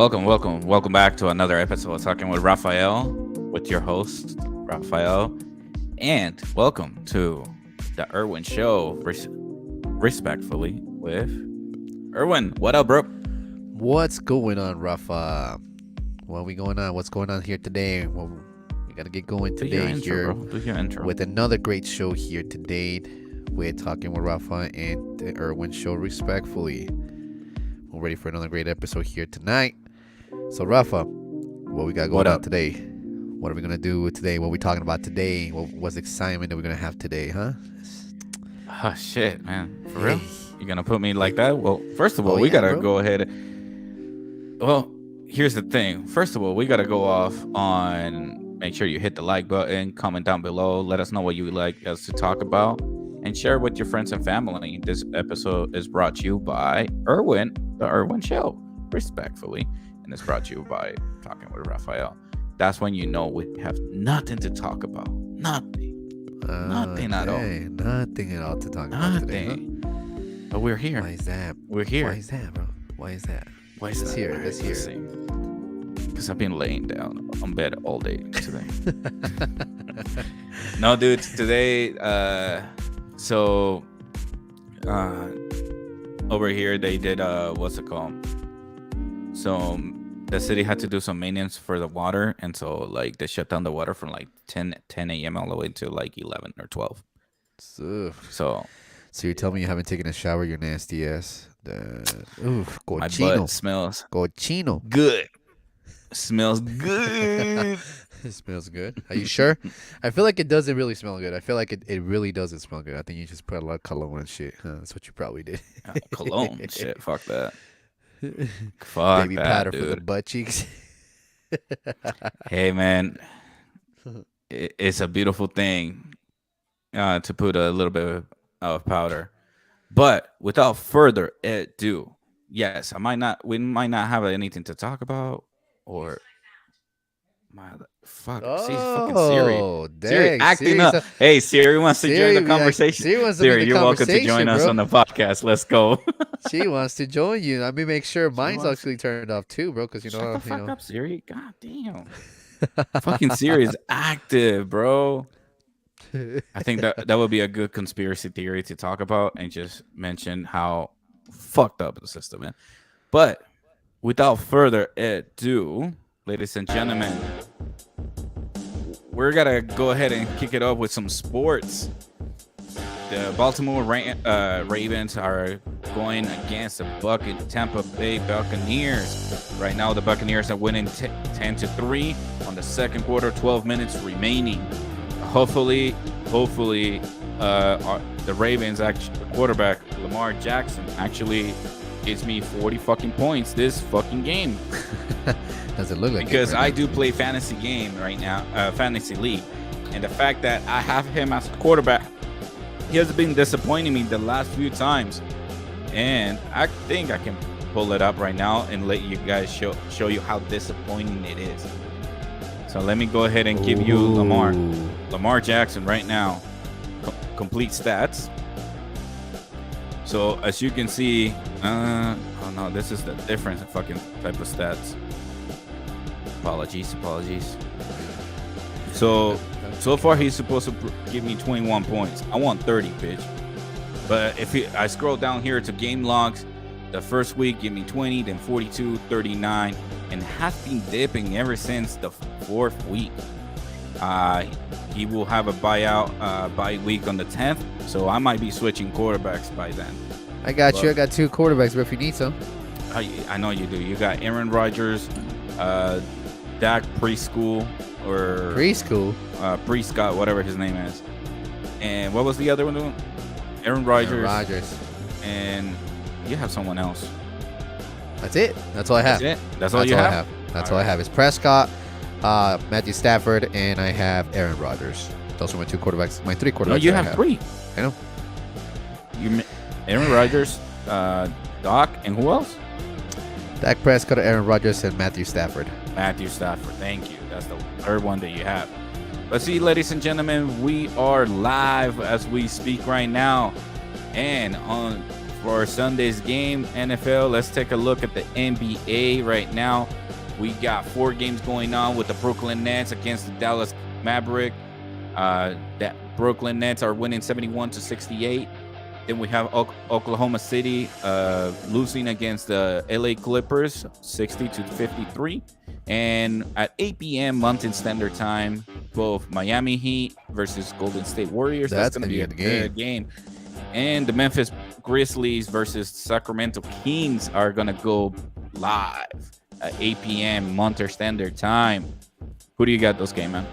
Welcome back to another episode of Talking with Rafael, with your host, Rafael. And welcome to the Irwin Show, respectfully, with Irwin. What up, bro? What's going on, Rafa? What we going on? What's going on here today? Well, we gotta get going Do your today intro, here bro. Do your intro. with another great show here today. We're talking with Rafa and the Irwin Show, respectfully. We're ready for another great episode here tonight. So, Rafa, what we got going on today? What are we gonna do today? What are we talking about today? What's the excitement that we're gonna have today, huh? Oh, shit, man. For real? You gonna put me like that? Well, first of all, we gotta go ahead. Well, here's the thing. First of all, we gotta go off on, make sure you hit the like button, comment down below, let us know what you would like us to talk about, and share with your friends and family. This episode is brought to you by Irwin, the Irwin Show, respectfully. And it's brought to you by Talking with Rafael. That's when you know we have nothing to talk about. Nothing. Nothing at all. Nothing at all to talk about today. Huh? But we're here. Why is that? We're here. Why is that, bro? Why is that? Why is Let's that? hear it. Let's hear it. Because I've been laying down on bed all day today. No, dude. Today, over here they did what's it called? So the city had to do some maintenance for the water, and so like they shut down the water from like 10 a.m. all the way to like 11 or 12. So you're telling me you haven't taken a shower, your nasty ass? Cochino. My butt smells cochino. Good. Smells good. It smells good. Are you sure? I feel like it doesn't really smell good. I feel like it really doesn't smell good. I think you just put a lot of cologne and shit. That's what you probably did. Cologne shit. Fuck that. Fuck baby that, powder dude. for the butt cheeks. Hey, man. It's a beautiful thing to put a little bit of powder. But without further ado, yes, we might not have anything to talk about, or fucking Siri. Dang, Siri acting up. Hey, Siri wants to join the conversation. Siri, you're welcome to join us on the podcast. Let's go. She wants to join you. Let me make sure mine's actually turned off too, bro. Because Shut the fuck up, Siri. God damn. Fucking Siri is active, bro. I think that would be a good conspiracy theory to talk about and just mention how fucked up the system is. But without further ado, ladies and gentlemen, we're gonna go ahead and kick it off with some sports. The Baltimore Ravens are going against the Tampa Bay Buccaneers. Right now, the Buccaneers are winning 10-3 on the second quarter, 12 minutes remaining. Hopefully, the Ravens, the quarterback, Lamar Jackson, actually gives me 40 fucking points this fucking game. Does it look like because I do play fantasy game right now, fantasy league, and the fact that I have him as a quarterback, he has been disappointing me the last few times, and I think I can pull it up right now and let you guys show you how disappointing it is. So let me go ahead and give you Lamar Jackson right now, complete stats. So as you can see, oh no, this is the different fucking type of stats. Apologies. So far he's supposed to give me 21 points. I want 30, bitch. But if I scroll down here to game logs, the first week give me 20, then 42, 39, and has been dipping ever since the fourth week. He will have a bye week on the 10th, so I might be switching quarterbacks by then. I got you. I got two quarterbacks, but if you need some. I know you do. You got Aaron Rodgers, Dak Prescott, whatever his name is. And what was the other one doing? Aaron Rodgers. And you have someone else. That's it. That's all I have. That's all you have? That's all I have. It's Prescott, Matthew Stafford, and I have Aaron Rodgers. Those are my two quarterbacks. My three quarterbacks. No, you have three. I know. Aaron Rodgers, Doc, and who else? Dak Prescott, Aaron Rodgers, and Matthew Stafford. Thank you. That's the third one that you have. Let's see, ladies and gentlemen, we are live as we speak right now. And for Sunday's game, NFL. Let's take a look at the NBA right now. We got 4 games going on with the Brooklyn Nets against the Dallas Maverick. That Brooklyn Nets are winning 71-68. Then we have Oklahoma City losing against the LA Clippers 60-53. And at 8 p.m. Mountain Standard Time, both Miami Heat versus Golden State Warriors. That's going to be a good game. And the Memphis Grizzlies versus Sacramento Kings are going to go live at 8 p.m. Mountain Standard Time. Who do you got those games, man?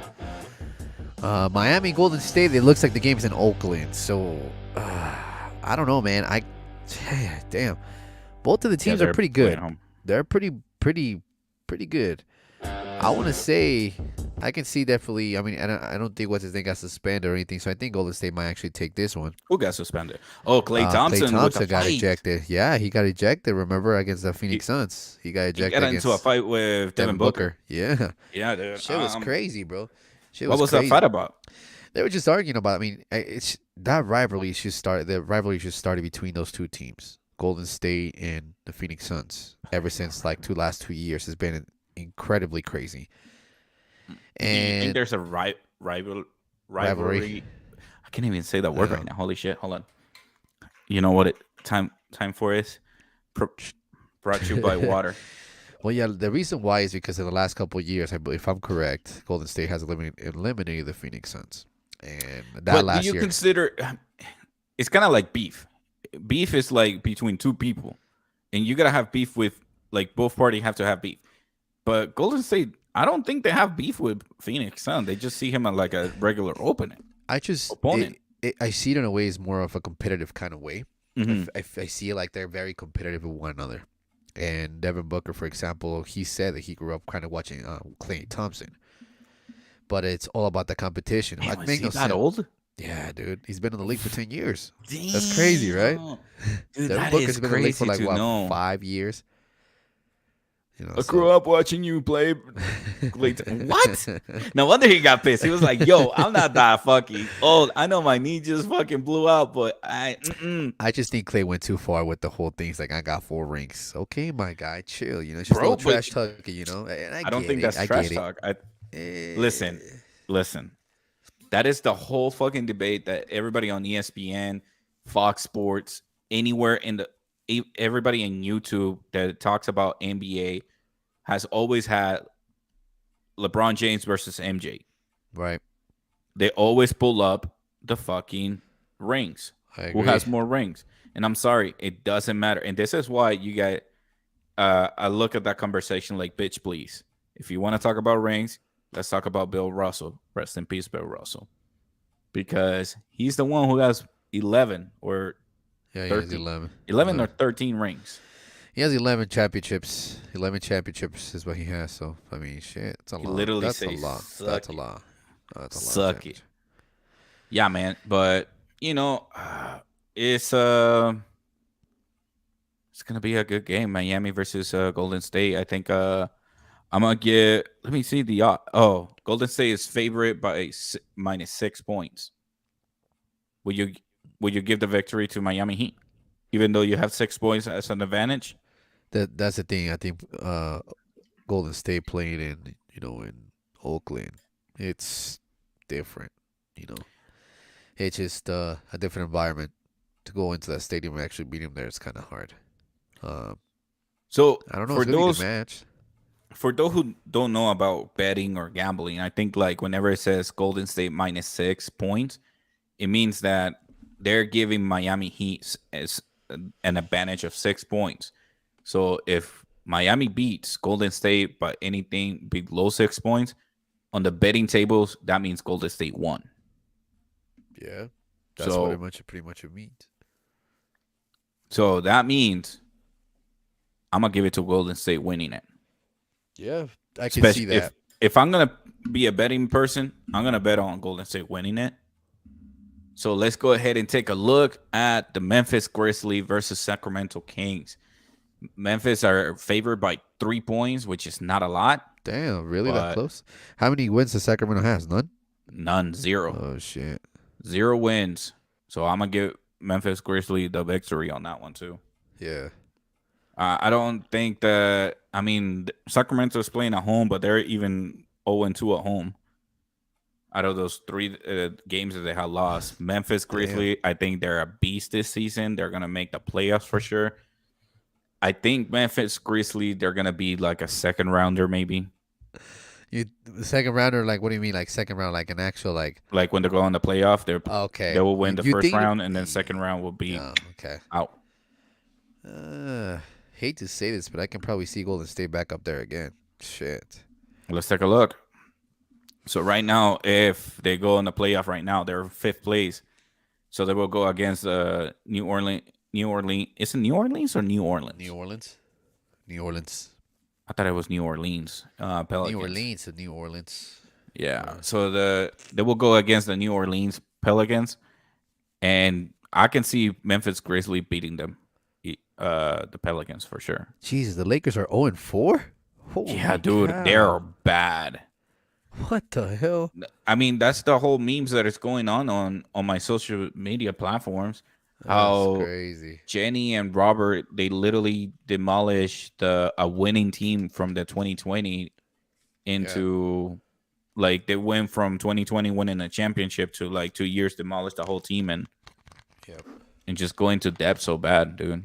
Miami, Golden State. It looks like the game's in Oakland. So, I don't know, man. Damn. Both of the teams are pretty good. They're pretty good. I want to say I can see definitely. I mean, I don't think what's his name got suspended or anything. So I think Golden State might actually take this one. Who got suspended? Oh, Klay Thompson. Klay Thompson got ejected. Yeah, he got ejected. Remember against the Phoenix Suns, he got ejected. He got into a fight with Devin Booker. Yeah, dude. Shit was crazy, bro. What was that fight about? They were just arguing about. I mean, it's that rivalry should start. The rivalry should start between those two teams, Golden State and the Phoenix Suns. Ever since like last 2 years, has been incredibly crazy. And you think there's a rivalry? I can't even say that word right now. Holy shit! Hold on. You know what it time for is? Brought to you by water. Well, yeah, the reason why is because in the last couple of years, if I'm correct, Golden State has eliminated the Phoenix Suns, and that last year. Consider it's kind of like beef. Beef is like between two people, and you gotta have beef with like both parties have to have beef. But Golden State, I don't think they have beef with Phoenix Suns. They just see him as like a regular opponent. I see it in a way as more of a competitive kind of way. Mm-hmm. I see it like they're very competitive with one another. And Devin Booker, for example, he said that he grew up kind of watching Klay Thompson. But it's all about the competition. Man, is he that old? Yeah, dude. He's been in the league for 10 years. Damn. That's crazy, right? Dude, Devin Booker's been in the league for like, 5 years? You know, I grew up watching you play. What? No wonder he got pissed. He was like, "Yo, I'm not that fucking old. I know my knee just fucking blew out, but I just think Klay went too far with the whole thing. He's like, I got 4 rings. Okay, my guy, chill. You know, it's just a little trash talk. You know, I don't think that's trash talk. Listen. That is the whole fucking debate that everybody on ESPN, Fox Sports, everybody in YouTube that talks about NBA has always had LeBron James versus MJ. Right. They always pull up the fucking rings. Who has more rings? And I'm sorry, it doesn't matter. And this is why you got I look at that conversation like, bitch, please. If you want to talk about rings, let's talk about Bill Russell. Rest in peace, Bill Russell. Because he's the one who has 11 or he has 11 or 13 rings. He has 11 championships. 11 championships is what he has. So, I mean, shit. It's a lot. Literally That's a lot. That's a lot. Suck it. Yeah, man. But, you know, it's going to be a good game. Miami versus Golden State. I think I'm going to get, let me see the, Golden State is favorite by -6 points. Would you give the victory to Miami Heat, even though you have 6 points as an advantage? That's the thing. I think Golden State playing in Oakland, it's different. It's just a different environment. To go into that stadium and actually beat him there is kind of hard. So I don't know. It's gonna be a good match. For those who don't know about betting or gambling, I think like whenever it says Golden State -6 points, it means that they're giving Miami Heat as an advantage of 6 points. So if Miami beats Golden State by anything below 6 points on the betting tables, that means Golden State won. Yeah, that's what it pretty much means. So that means I'm gonna give it to Golden State winning it. Yeah, I can see that. If I'm gonna be a betting person, I'm gonna bet on Golden State winning it. So let's go ahead and take a look at the Memphis Grizzlies versus Sacramento Kings. Memphis are favored by 3 points, which is not a lot. Damn, really that close? How many wins does Sacramento has? None? None, 0. Oh, shit. 0 wins. So I'm going to give Memphis Grizzlies the victory on that one too. Yeah. I don't think that. I mean, Sacramento's playing at home, but they're even 0-2 at home. Out of those three games that they had lost, Memphis Grizzlies, I think they're a beast this season. They're gonna make the playoffs for sure. I think Memphis Grizzlies, they're gonna be like a second rounder, maybe. The second rounder, like what do you mean, like second round, like an actual like when they go on the playoff, they will win the first round, and then second round will be out. Hate to say this, but I can probably see Golden State back up there again. Shit. Let's take a look. So right now, if they go in the playoff right now, they're fifth place. So they will go against New Orleans. Is it New Orleans or New Orleans? New Orleans. I thought it was New Orleans. Pelicans. New Orleans. Yeah. So they will go against the New Orleans Pelicans, and I can see Memphis Grizzlies beating them, the Pelicans for sure. Jesus, the Lakers are 0-4. Yeah, dude, they're bad. What the hell? I mean, that's the whole memes that is going on my social media platforms. How crazy. Jenny and Robert, they literally demolished a winning team from the 2020 into like they went from 2020 winning a championship to like 2 years demolish the whole team and just go into depth so bad, dude.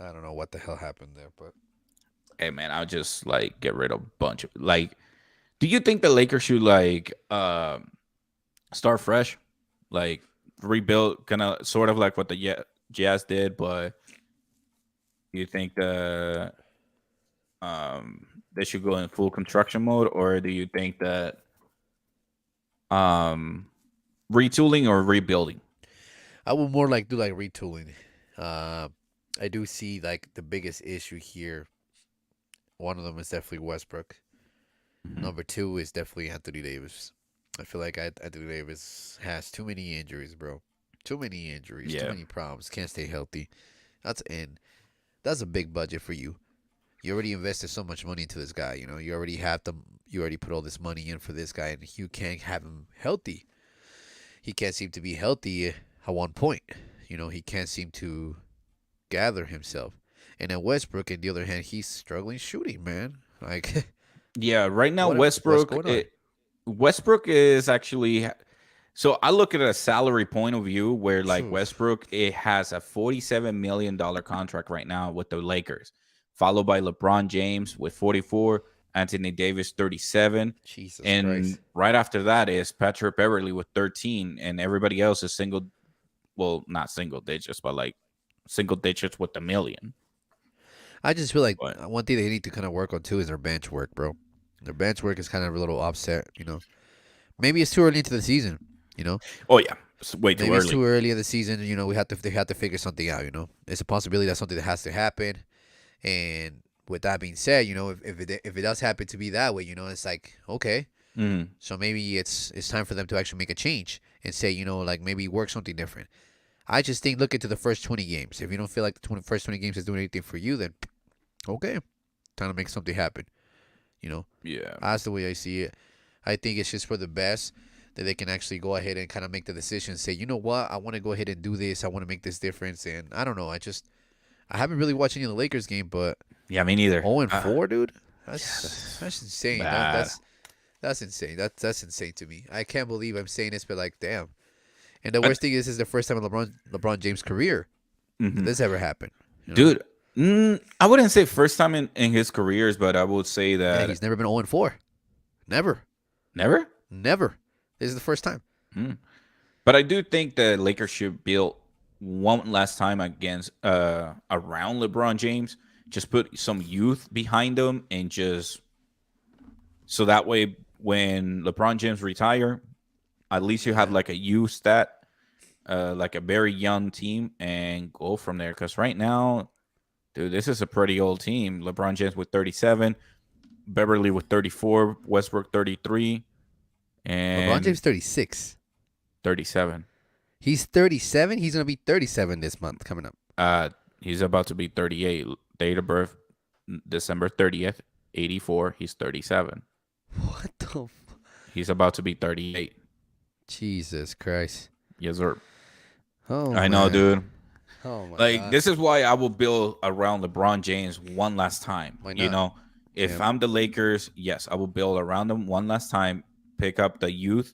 I don't know what the hell happened there, but hey man, I'll just like get rid of a bunch of like. Do you think the Lakers should like start fresh, like rebuild, kind of sort of like what the Jazz did? But do you think they should go in full construction mode, or do you think that retooling or rebuilding? I would more like do like retooling. I do see like the biggest issue here. One of them is definitely Westbrook. Number 2 is definitely Anthony Davis. I feel like Anthony Davis has too many injuries, bro. Too many injuries, too many problems. Can't stay healthy. That's a big budget for you. You already invested so much money into this guy. You know, you already put all this money in for this guy, and you can't have him healthy. He can't seem to be healthy at one point. You know, he can't seem to gather himself. And then Westbrook, on the other hand, he's struggling shooting, man. Like. Yeah, right now Westbrook is actually. So I look at a salary point of view where like Westbrook, it has a $47 million contract right now with the Lakers, followed by LeBron James with 44, Anthony Davis 37, and Christ. Right after that is Patrick Beverley with 13, and everybody else is not single digits, but like single digits with $1 million. I just feel like one thing they need to kind of work on too is their bench work, bro. Their bench work is kind of a little upset, you know. Maybe it's too early into the season, you know. Oh yeah, it's way too early. It's too early in the season, you know. They have to figure something out, you know. It's a possibility that's something that has to happen. And with that being said, you know, if it does happen to be that way, you know, it's like okay, so maybe it's time for them to actually make a change and say, you know, like maybe work something different. I just think look into the first 20 games. If you don't feel like the first 20 games is doing anything for you, then okay, time to make something happen. You know? Yeah. That's the way I see it. I think it's just for the best that they can actually go ahead and kind of make the decision and say, you know what, I want to go ahead and do this. I want to make this difference. And I don't know. I haven't really watched any of the Lakers game, but yeah, me neither. 0-4, dude. That's insane. That's insane. That's insane to me. I can't believe I'm saying this, but like, damn. And the worst thing is the first time in LeBron James' career that this ever happened. You know? Dude. I wouldn't say first time in his careers, but I would say that he's never been 0-4. Never. This is the first time. But I do think the Lakers should build one last time against around LeBron James. Just put some youth behind them, and just so that way when LeBron James retire, at least you have like a youth stat, like a very young team, and go from there. Because right now, dude, this is a pretty old team. LeBron James with 37, Beverly with 34, Westbrook 33, and LeBron James 36. 37. He's 37. He's gonna be 37 this month coming up. He's about to be 38. Date of birth, December 30th, 84. He's 37. What the? He's about to be 38. Jesus Christ. Yes, sir. Oh I know, man. dude. Oh my Like god. this is why I will build around LeBron James one last time. Why You not? know, if Yeah. I'm the Lakers, yes, I will build around them one last time. Pick up the youth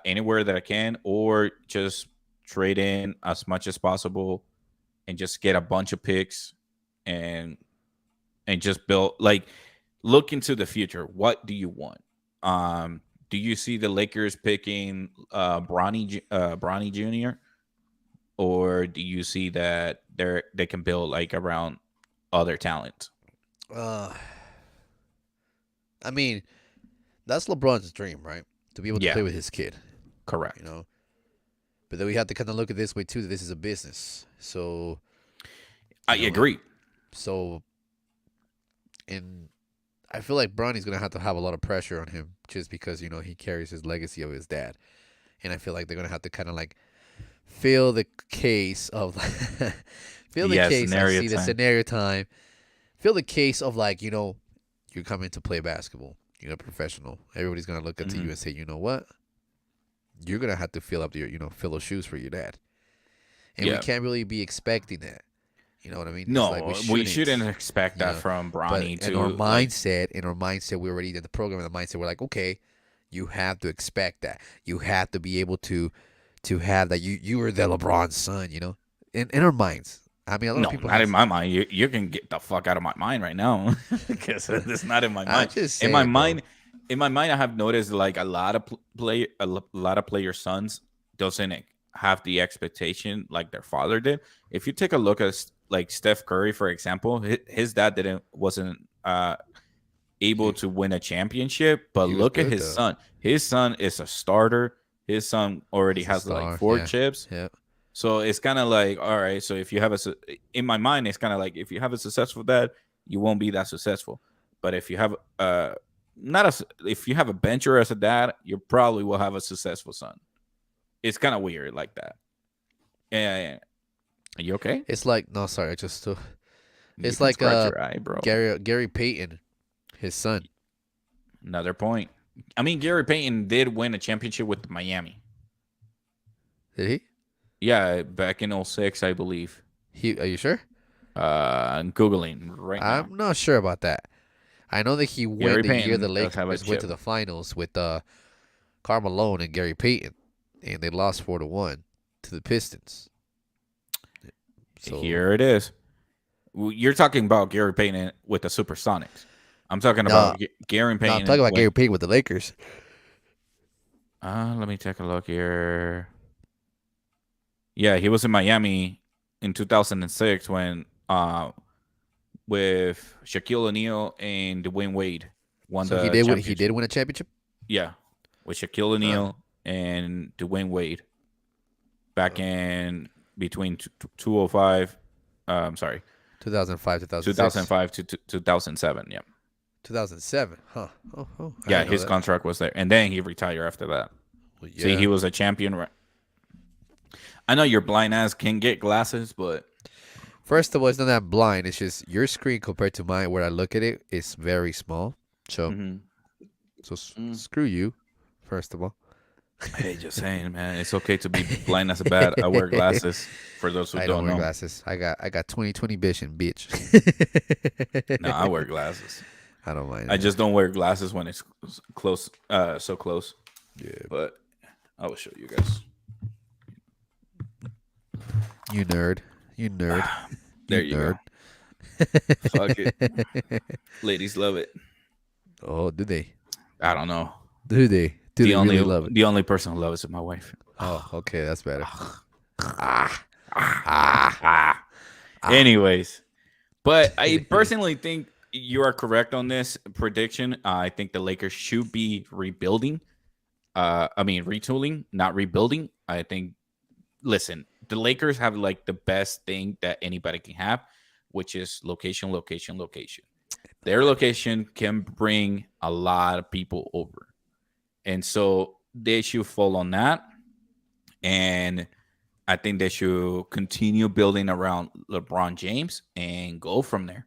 anywhere that I can, or just trade in as much as possible and just get a bunch of picks and just build like look into the future. What do you want? Um, do you see the Lakers picking Bronny Jr. or do you see that they can build like around other talent? Uh, I mean, that's LeBron's dream, right? To be able to Yeah, play with his kid, you correct. know. But then we have to kind of look at this way too. That this is a business, so I and agree. so and I feel like Bronny's gonna have to have a lot of pressure on him just because he carries his legacy of his dad, and I feel like they're gonna have to kind of like fill the case of fill the Yeah, case. I scenario see the time. scenario time. Fill the case of like you're coming to play basketball. You're a professional. Everybody's gonna look up to you Hmm. and say, you know what? You're gonna have to fill up your fill those shoes for your dad, and we Yeah. can't really be expecting that. You know what I mean? It's like we No, we shouldn't shouldn't. expect You that know, from but Bronny to like. in our mindset, we already did the program. In the mindset, we're like, okay, you have to expect that. You have to be able to have that. You were the LeBron's son. In our minds. I mean, a lot of No, people not in has. my mind. You can get the fuck out of my mind right now because it's not in my I'm mind. just In my saying, bro. mind, I have noticed like a lot of lot of player sons doesn't have the expectation like their father did. If you take a look at like Steph Curry, for example, his dad wasn't able He to win a championship, but he was look at good his though. son. His son is a starter. His son already He's a has like star. four Yeah. chips. Yeah. So it's kind of like, all right. So if you have in my mind, it's kind of like if you have a successful dad, you won't be that successful. But if you have not a if you have a bencher as a dad, you probably will have a successful son. It's kind of weird like that. Yeah. Are you okay? It's like no, sorry, I just You it's can like scratch your eye, bro. Gary Payton, his son. Another point. I mean, Gary Payton did win a championship with Miami. Did he? Yeah, back in '06, I believe. Are you sure? I'm Googling right now. I'm not sure about that. I know that he won Gary the year the Payton does have a Lakers went to chip. the finals with Karl Malone and Gary Payton, and they lost 4-1 to the Pistons. So Here it is. You're talking about Gary Payton with the Supersonics. I'm talking no, about Gary no, I'm Payton talking about when. Gary Payton with the Lakers. Let me take a look here. Yeah, he was in Miami in 2006 when with Shaquille O'Neal and Dwayne Wade won So he the did win. He championship. did win a championship. Yeah, with Shaquille Huh. O'Neal and Dwayne Wade back in between 205. Sorry, 2005, 2006, 2005 to 2007. Yeah, 2007. Huh. I yeah, didn't know his that. contract was there, and then he retired after that. Well, See, yeah. he was a champion. I know your blind ass can get glasses, but First of all, it's not that I'm blind. It's just your screen compared to mine, where I look at it, is very small. So, mhm. screw you. First of all, Hey, just saying, man, it's okay to be blind as a bat. I wear glasses. For those who I don't don't wear know, glasses. I got 20/20 vision, bitch. no, I wear glasses. I don't mind I that. just don't wear glasses when it's close, so close. Yeah. But I will show you guys. You nerd. You nerd. There you nerd. go. Fuck it, ladies love it. Oh, do they? I don't know. Do they? Do they really love it? The only person who loves it, my wife. Oh, okay, that's better. Anyways, but I personally think you are correct on this prediction. I think the Lakers should be rebuilding. I mean retooling, not rebuilding. I think. Listen, the Lakers have like the best thing that anybody can have, which is location, location, location. Their location can bring a lot of people over, and so they should fall on that. And I think they should continue building around LeBron James and go from there.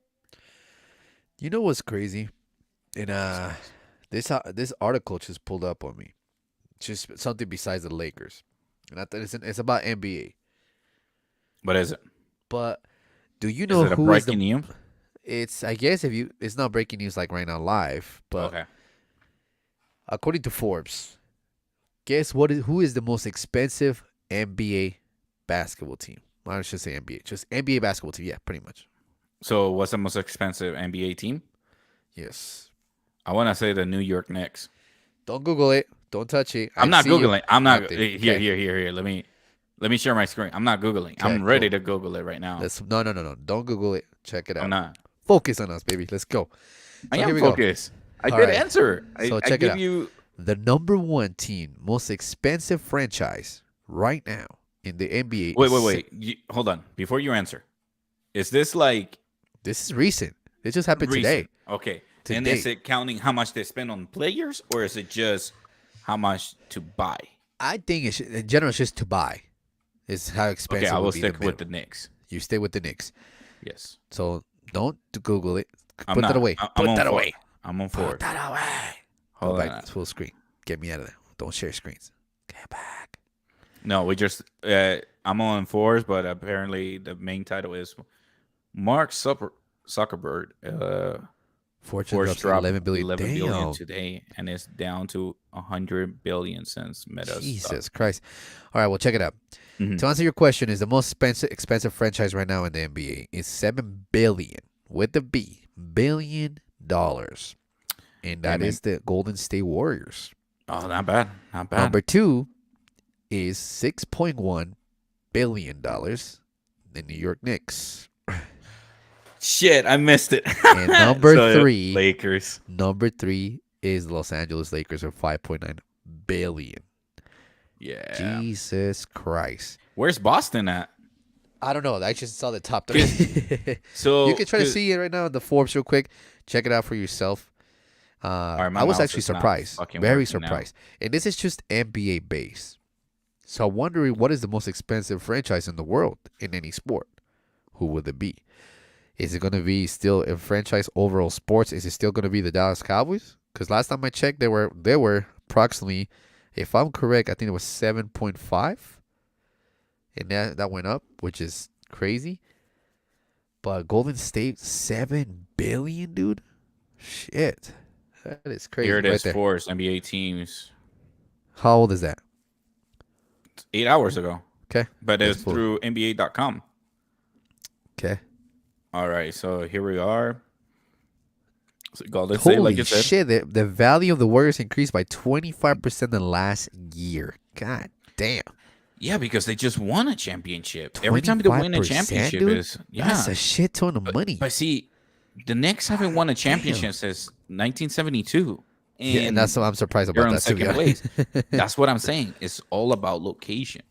You know what's crazy? And What's this article just pulled up on me. Just something besides the Lakers. And I thought it's about NBA. What is it? But do you Is know it a who is breaking the? news? It's I guess if you it's not breaking news like right now live, but Okay. according to Forbes, guess who is the most expensive NBA basketball team? I should say NBA, just NBA basketball team. Yeah, pretty much. So what's the most expensive NBA team? Yes. I want to say the New York Knicks. Don't Google it. Don't touch it. I'm I not see you. googling. I'm not Nothing. here. Okay. Here. Let me share my screen. I'm not googling. Okay. I'm ready Cool. to Google it right now. No. Don't Google it. Check it I'm out. not. Focus on us, baby. Let's go. I So here am we go. focused. I All did right. answer. So I check it give out. you. The number one team, most expensive franchise right now in the NBA. Wait. Hold on. Before you answer, is this like This is recent. This just happened recent? today. Okay. Today. And is it counting how much they spend on players, or is it just how much to buy? I think it's in general it's just to buy. Is how expensive. Okay, I will would be stick the with the minimum. Knicks. You stay with the Knicks. Yes. So don't Google it. I'm Put not. that away. I'm Put on that for away. it. I'm on for Put it. that away. Go Hold back on. to full screen. Get me out of there. Don't share screens. Get back. No, we just. I'm on fours, but apparently the main title is Mark Zuckerberg. Fortune Force drops dropped 11 billion. 11 Damn. billion today, and it's down to 100 billion since Meta. Jesus Christ. All right, well, check it out. Mhm. To answer your question, is the most expensive franchise right now in the NBA is $7 billion with the B billion dollars, and that man. is the Golden State Warriors. Oh, not bad. Not bad. Number two is $6.1 billion, the New York Knicks. Shit, I missed it. And number So, three, Lakers. Number three is Los Angeles Lakers with 5.9 billion. Yeah. Jesus Christ. Where's Boston at? I don't know. I just saw the top three. So You can try to see it right now in the Forbes real quick. Check it out for yourself. right, my I was mouse actually is not surprised. fucking Very working now. surprised. And this is just NBA based. So I'm wondering what is the most expensive franchise in the world in any sport? Who would it be? Is it going to be still in franchise overall sports? Is it still going to be the Dallas Cowboys? Because last time I checked, they were approximately, if I'm correct, I think it was 7.5, and that went up, which is crazy. But Golden State 7 billion, dude. Shit, that is crazy. Here it right is there. for NBA teams. How old is that? 8 hours ago. Okay, But Let's it's pull it. through NBA.com. Okay. All right, so here we are. So Golden State, Holy like you said. shit! The value of the Warriors increased by 25% in last year. God damn. Yeah, because they just won a championship. Every time they win a 25%, championship dude? is That's a shit ton of money. But see, the Knicks haven't won a championship since 1972. Yeah, and that's what I'm surprised they're about on that too. second place. That's what I'm saying. It's all about location.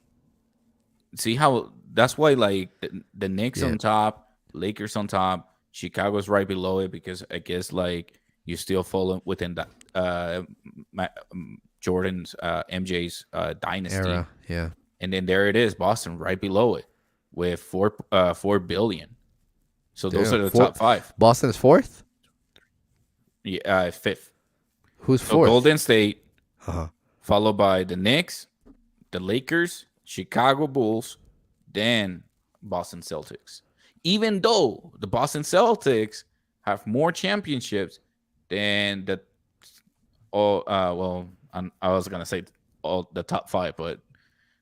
See how that's why like the Knicks Yeah. on top, Lakers on top, Chicago's right below it because I guess like you still fall within that Jordan's MJ's dynasty. Era, yeah. And then there it is, Boston right below it with 4 billion. So those Damn, are the top five. Boston is fourth. Yeah, fifth. Who's So fourth? Golden State, Uh-huh. followed by the Knicks, the Lakers, Chicago Bulls, then Boston Celtics. Even though the Boston Celtics have more championships than the I was gonna say all the top five, but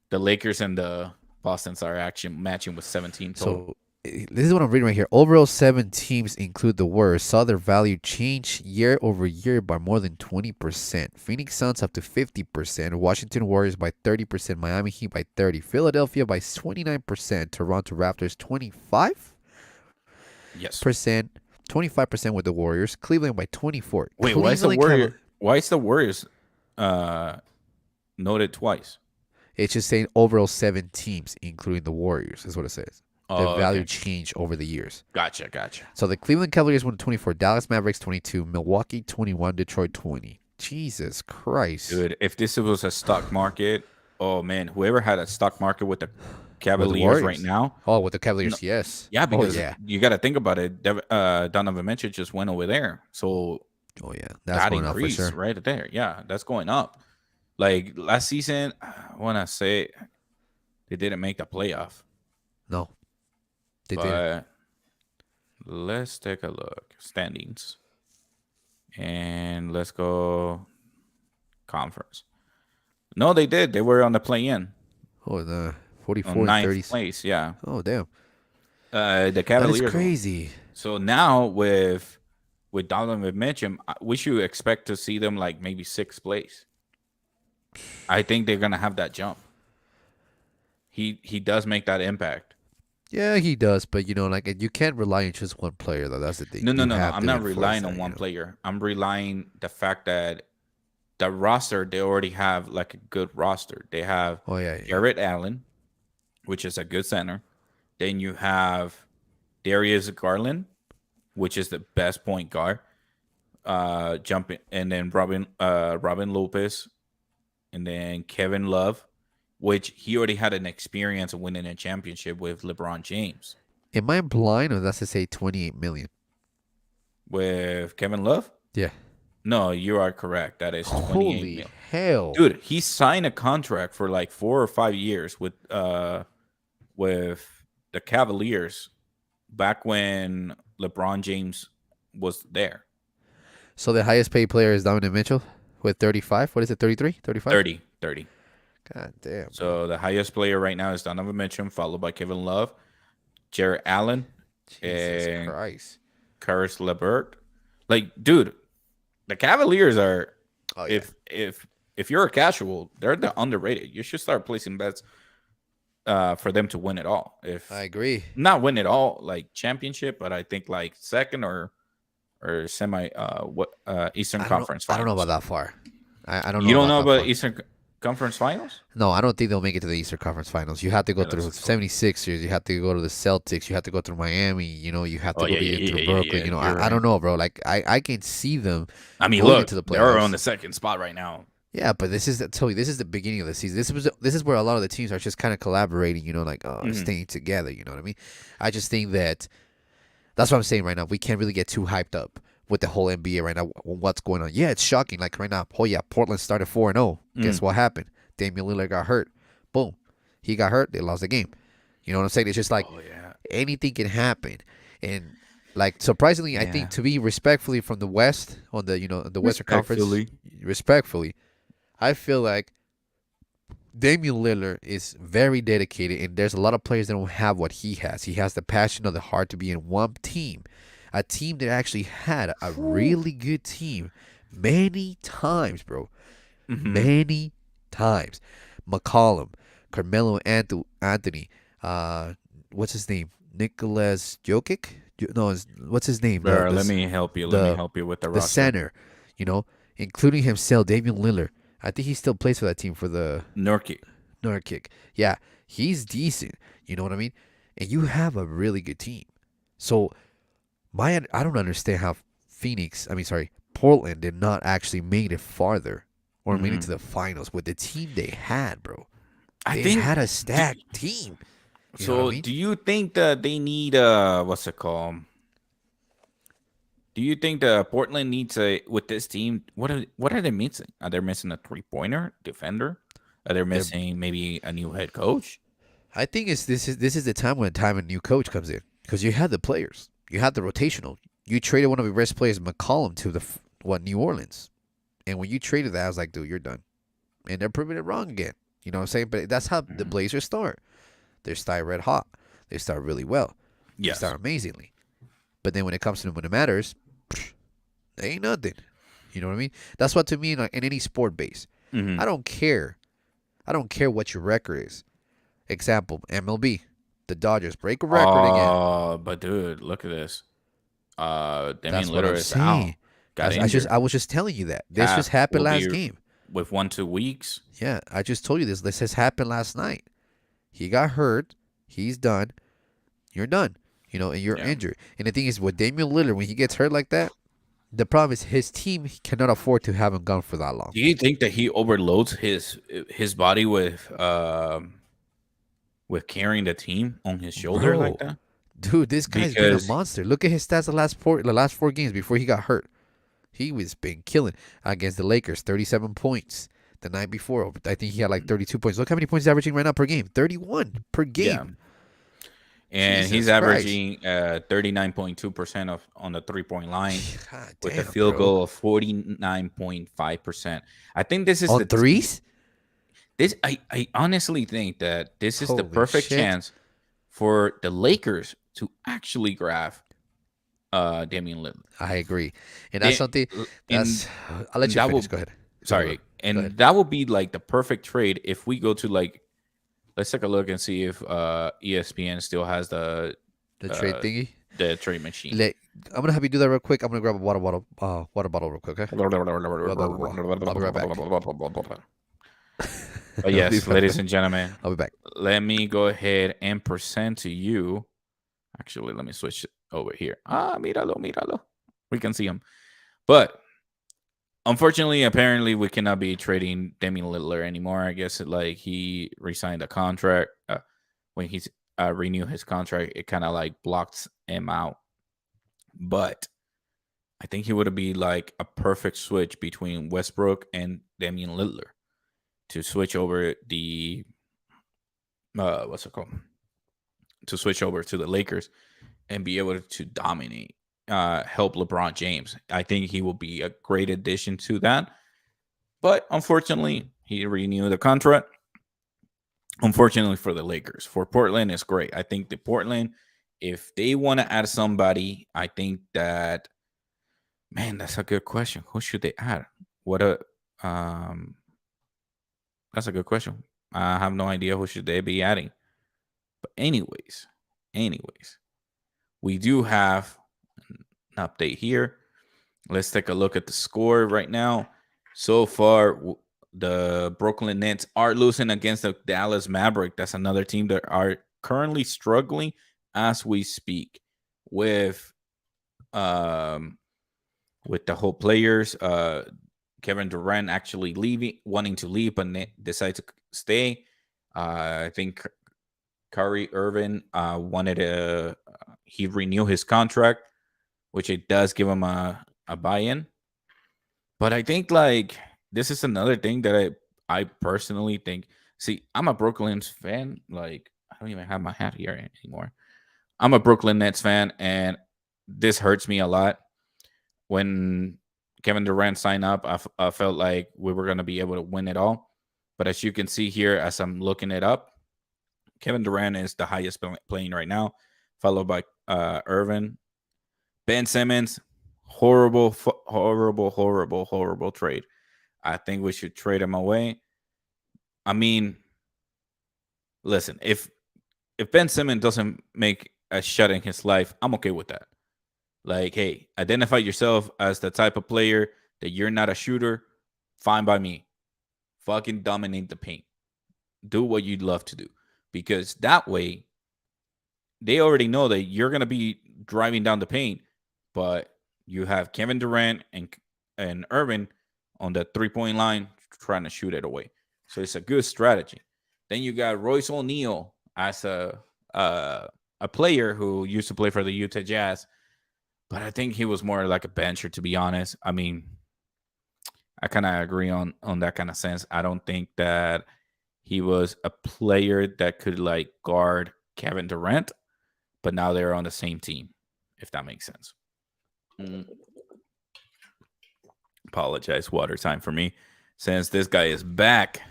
the Lakers and the Boston's are actually matching with 17 total. So this is what I'm reading right here. Overall, 7 teams, include the Warriors, saw their value change year over year by more than 20%. Phoenix Suns up to 50%, Washington Warriors by 30%, Miami Heat by 30%, Philadelphia by 29%, Toronto Raptors 25%, Yes. 25% with the Warriors, Cleveland by 24%. Wait, why is the Cleveland Warriors? Why is the Warriors noted twice? It's just saying overall 7 teams, including the Warriors, is what it says. The Oh, value okay. changed over the years. Gotcha. So the Cleveland Cavaliers won 24, Dallas Mavericks 22, Milwaukee 21, Detroit 20. Jesus Christ. Dude, if this was a stock market, oh man, whoever had a stock market with the Cavaliers Warriors. right now, Oh, with the Cavaliers, yes. yeah, because oh, yeah. you got to think about it. Donovan Mitchell just went over there, so Oh, yeah. That's that going up for increase sure. right there. Yeah, that's going up. Like last season, I want to say They didn't make the playoff. No, they but didn't. let's take a look. Standings. And let's go conference. No, they did. They were on the play-in. Oh, the 44 On and ninth 30. place, yeah. Oh, damn. The That Cavaliers. is crazy. So now with Donovan Mitchell, we should expect to see them like maybe 6th place. I think they're gonna have that jump. He does make that impact. Yeah, he does, but like you can't rely on just one player though. That's the thing. No. You have I'm to not enforce relying that, on one player. I'm relying the fact that the roster, they already have like a good roster. They have Oh yeah. Jarrett Allen, which is a good center. Then you have Darius Garland, which is the best point guard. Jumping, and then Robin Lopez, and then Kevin Love, which he already had an experience of winning a championship with LeBron James. Am I blind or that's to say 28 million? With Kevin Love? Yeah. No, you are correct. That is 28 Holy million. hell. Dude, he signed a contract for like 4 or 5 years with the Cavaliers back when LeBron James was there. So the highest paid player is Donovan Mitchell with 35. What is it, 33? 35? 30. God damn. So the highest player right now is Donovan Mitchell, followed by Kevin Love, Jarrett Allen, Jesus and Christ. Caris LeVert. Like, dude, the Cavaliers are. Oh, yeah. If you're a casual, they're the underrated. You should start placing bets for them to win it all. If I agree. not win it all, like championship, but I think like second or semi Eastern Conference Finals. I don't know about that far. I don't know. You don't know about far. Eastern Conference Finals? No, I don't think they'll make it to the Eastern Conference Finals. You have to go through 76ers. You have to go to the Celtics. You have to go through Miami. You have to go through Brooklyn. I don't know, bro. Like I can see them. I mean, going look, into the they're playoffs. on the second spot right now. Yeah, but this is the beginning of the season. This is where a lot of the teams are just kind of collaborating. Staying together. You know what I mean? I just think that's what I'm saying right now. We can't really get too hyped up with the whole NBA right now. What's going on? Yeah, it's shocking. Like right now, Portland started 4-0. Guess what happened? Damian Lillard got hurt. Boom. He got hurt. They lost the game. You know what I'm saying? It's just like anything can happen. And like surprisingly, I think to be respectfully from the West on the the Western Conference, respectfully, I feel like Damian Lillard is very dedicated, and there's a lot of players that don't have what he has. He has the passion of the heart to be in one team, a team that actually had a really good team many times, bro. Many times. McCollum, Carmelo Anthony, what's his name? Nicholas Jokic? No, what's his name? Let me help you. Let me help you with the roster. The center, including himself, Damian Lillard. I think he still plays for that team for the Nurkic. Yeah, he's decent. You know what I mean? And you have a really good team. So, I don't understand how Portland did not actually make it farther or made it to the finals with the team they had, bro. They had a stacked team. So, do you think that they need what's it called? Do you think that Portland needs with this team? What are they missing? Are they missing a 3-pointer defender? Are they missing maybe a new head coach? I think this is the time when a new coach comes in because you had the players, you had the rotational. You traded one of your best players, McCollum, to New Orleans, and when you traded that, I was like, dude, you're done, and they're proving it wrong again. You know what I'm saying? But that's how the Blazers start. They start red hot. They start really well. Yes. They start amazingly. But then when it comes to when it matters, they ain't nothing. You know what I mean? That's what to me in any sport base. I don't care. I don't care what your record is. Example, MLB. The Dodgers break a record again. Oh, but dude, look at this. Damian Lillard is out. I was just telling you that. This just happened last game. With 1-2 weeks. Yeah, I just told you this. This has happened last night. He got hurt. He's done. You're done. And you're injured. And the thing is, with Damian Lillard, when he gets hurt like that, the problem is his team cannot afford to have him gone for that long. Do you think that he overloads his body with carrying the team on his shoulder like that? Dude, this guy's been a monster. Look at his stats the last four games before he got hurt. He was been killing against the Lakers, 37 points, the night before. I think he had like 32 points. Look how many points he's averaging right now per game. 31 per Yeah. game. And he's Jesus Christ. averaging 39.2% of on the 3-point line God with a damn, field bro. goal of 49.5%. I think this is On threes? I honestly think that this is the Holy perfect shit. chance for the Lakers to actually grab Damian Lillard. I agree. And that's something And that's I'll let you that finish. will Go ahead. Go ahead, bro. sorry, Go ahead. and that will be like the perfect trade if we go to like let's take a look and see if ESPN still has The trade uh, thingy. the trade machine. I'm gonna have you do that real quick. I'm gonna grab a water bottle real quick, okay? Blah, blah, blah. I'll be right back. But I'll be yes, right ladies back. and gentlemen, I'll be back. let me go ahead and present to you. Actually, let me switch it over here. Míralo. We can see him. But unfortunately, apparently, we cannot be trading Damian Lillard anymore. I guess like he resigned a contract. When he's renewed his contract, it kind of like blocked him out. But I think he would be like a perfect switch between Westbrook and Damian Lillard to switch over the what's it called? To switch over to the Lakers and be able to dominate, help LeBron James. I think he will be a great addition to that. But unfortunately, he renewed the contract. Unfortunately for the Lakers, for Portland, it's great. I think the Portland, if they want to add somebody, I think that man, that's a good question. Who should they add? What a that's a good question. I have no idea who should they be adding. But anyways, we do have an update here. Let's take a look at the score right now. So far, the Brooklyn Nets are losing against the Dallas Maverick. That's another team that are currently struggling as we speak with the whole players. Kevin Durant actually wanting to leave, but decide to stay. I think Kyrie Irving wanted he renew his contract, which it does give him a buy-in. But I think like this is another thing that I personally think. See, I'm a Brooklyn fan. Like I don't even have my hat here anymore. I'm a Brooklyn Nets fan, and this hurts me a lot. When Kevin Durant signed up, I felt like we were going to be able to win it all. But as you can see here, as I'm looking it up, Kevin Durant is the highest playing right now, followed by Irvin. Ben Simmons, horrible trade. I think we should trade him away. I mean, listen, if Ben Simmons doesn't make a shot in his life, I'm okay with that. Like, hey, identify yourself as the type of player that you're not a shooter. Fine by me. Fucking dominate the paint. Do what you'd love to do. Because that way, they already know that you're going to be driving down the paint, but you have Kevin Durant and Irvin on the 3-point line trying to shoot it away. So it's a good strategy. Then you got Royce O'Neal as a player who used to play for the Utah Jazz, but I think he was more like a bencher, to be honest. I mean, I kind of agree on that kind of sense. I don't think that he was a player that could like guard Kevin Durant, but now they're on the same team, if that makes sense. Apologize, water time for me, since this guy is back.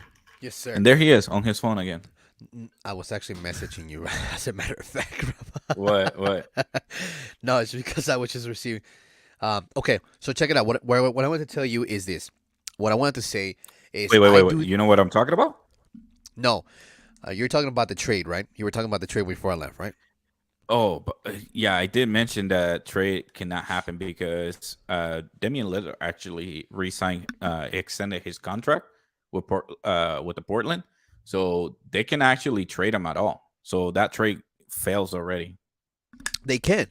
Yes, sir. And there he is on his phone again. I was actually messaging you, as a matter of fact. What? No, it's because I was just receiving. Okay, so check it out. What I wanted to tell you is this. What I wanted to say is. Wait. You know what I'm talking about? No, you're talking about the trade, right? You were talking about the trade before I left, right? Oh, but, yeah, I did mention that trade cannot happen because Damian Lillard actually extended his contract with the Portland, so they can actually trade him at all. So that trade fails already. They can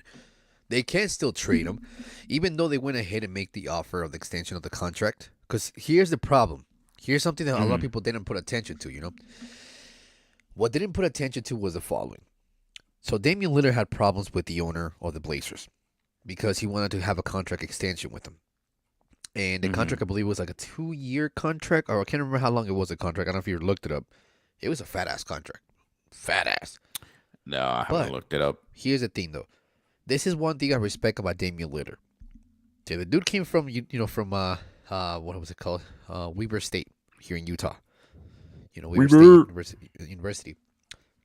still trade him, even though they went ahead and make the offer of the extension of the contract. Because here's the problem. Here's something that a lot of people didn't put attention to. You know, what they didn't put attention to was the following. So Damian Lillard had problems with the owner of the Blazers because he wanted to have a contract extension with them. And the contract, Mm-hmm. I believe, was like a 2-year contract, or I can't remember how long it was a contract. I don't know if you looked it up. It was a fat ass contract. Fat ass. No, I haven't But looked it up. here's the thing, though. This is one thing I respect about Damian Lillard. Okay, the dude came from from what was it called? Weber State here in Utah. Weber State Weaver. University.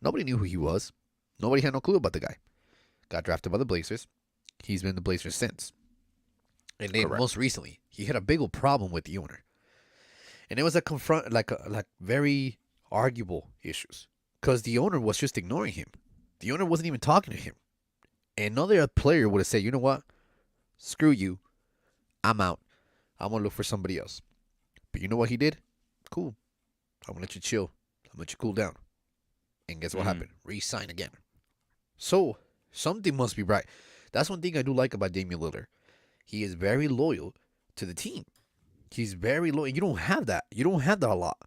Nobody knew who he was. Nobody had no clue about the guy. Got drafted by the Blazers. He's been the Blazers since. And then Correct. most recently, he had a big old problem with the owner, and it was like very arguable issues because the owner was just ignoring him. The owner wasn't even talking to him. Another player would have said, "You know what? Screw you. I'm out. I'm gonna look for somebody else." But you know what he did? Cool. I'm gonna let you chill. I'm gonna let you cool down. And guess what Mm-hmm. happened? Resign again. So something must be right. That's one thing I do like about Damian Lillard. He is very loyal to the team. He's very loyal. You don't have that. You don't have that a lot.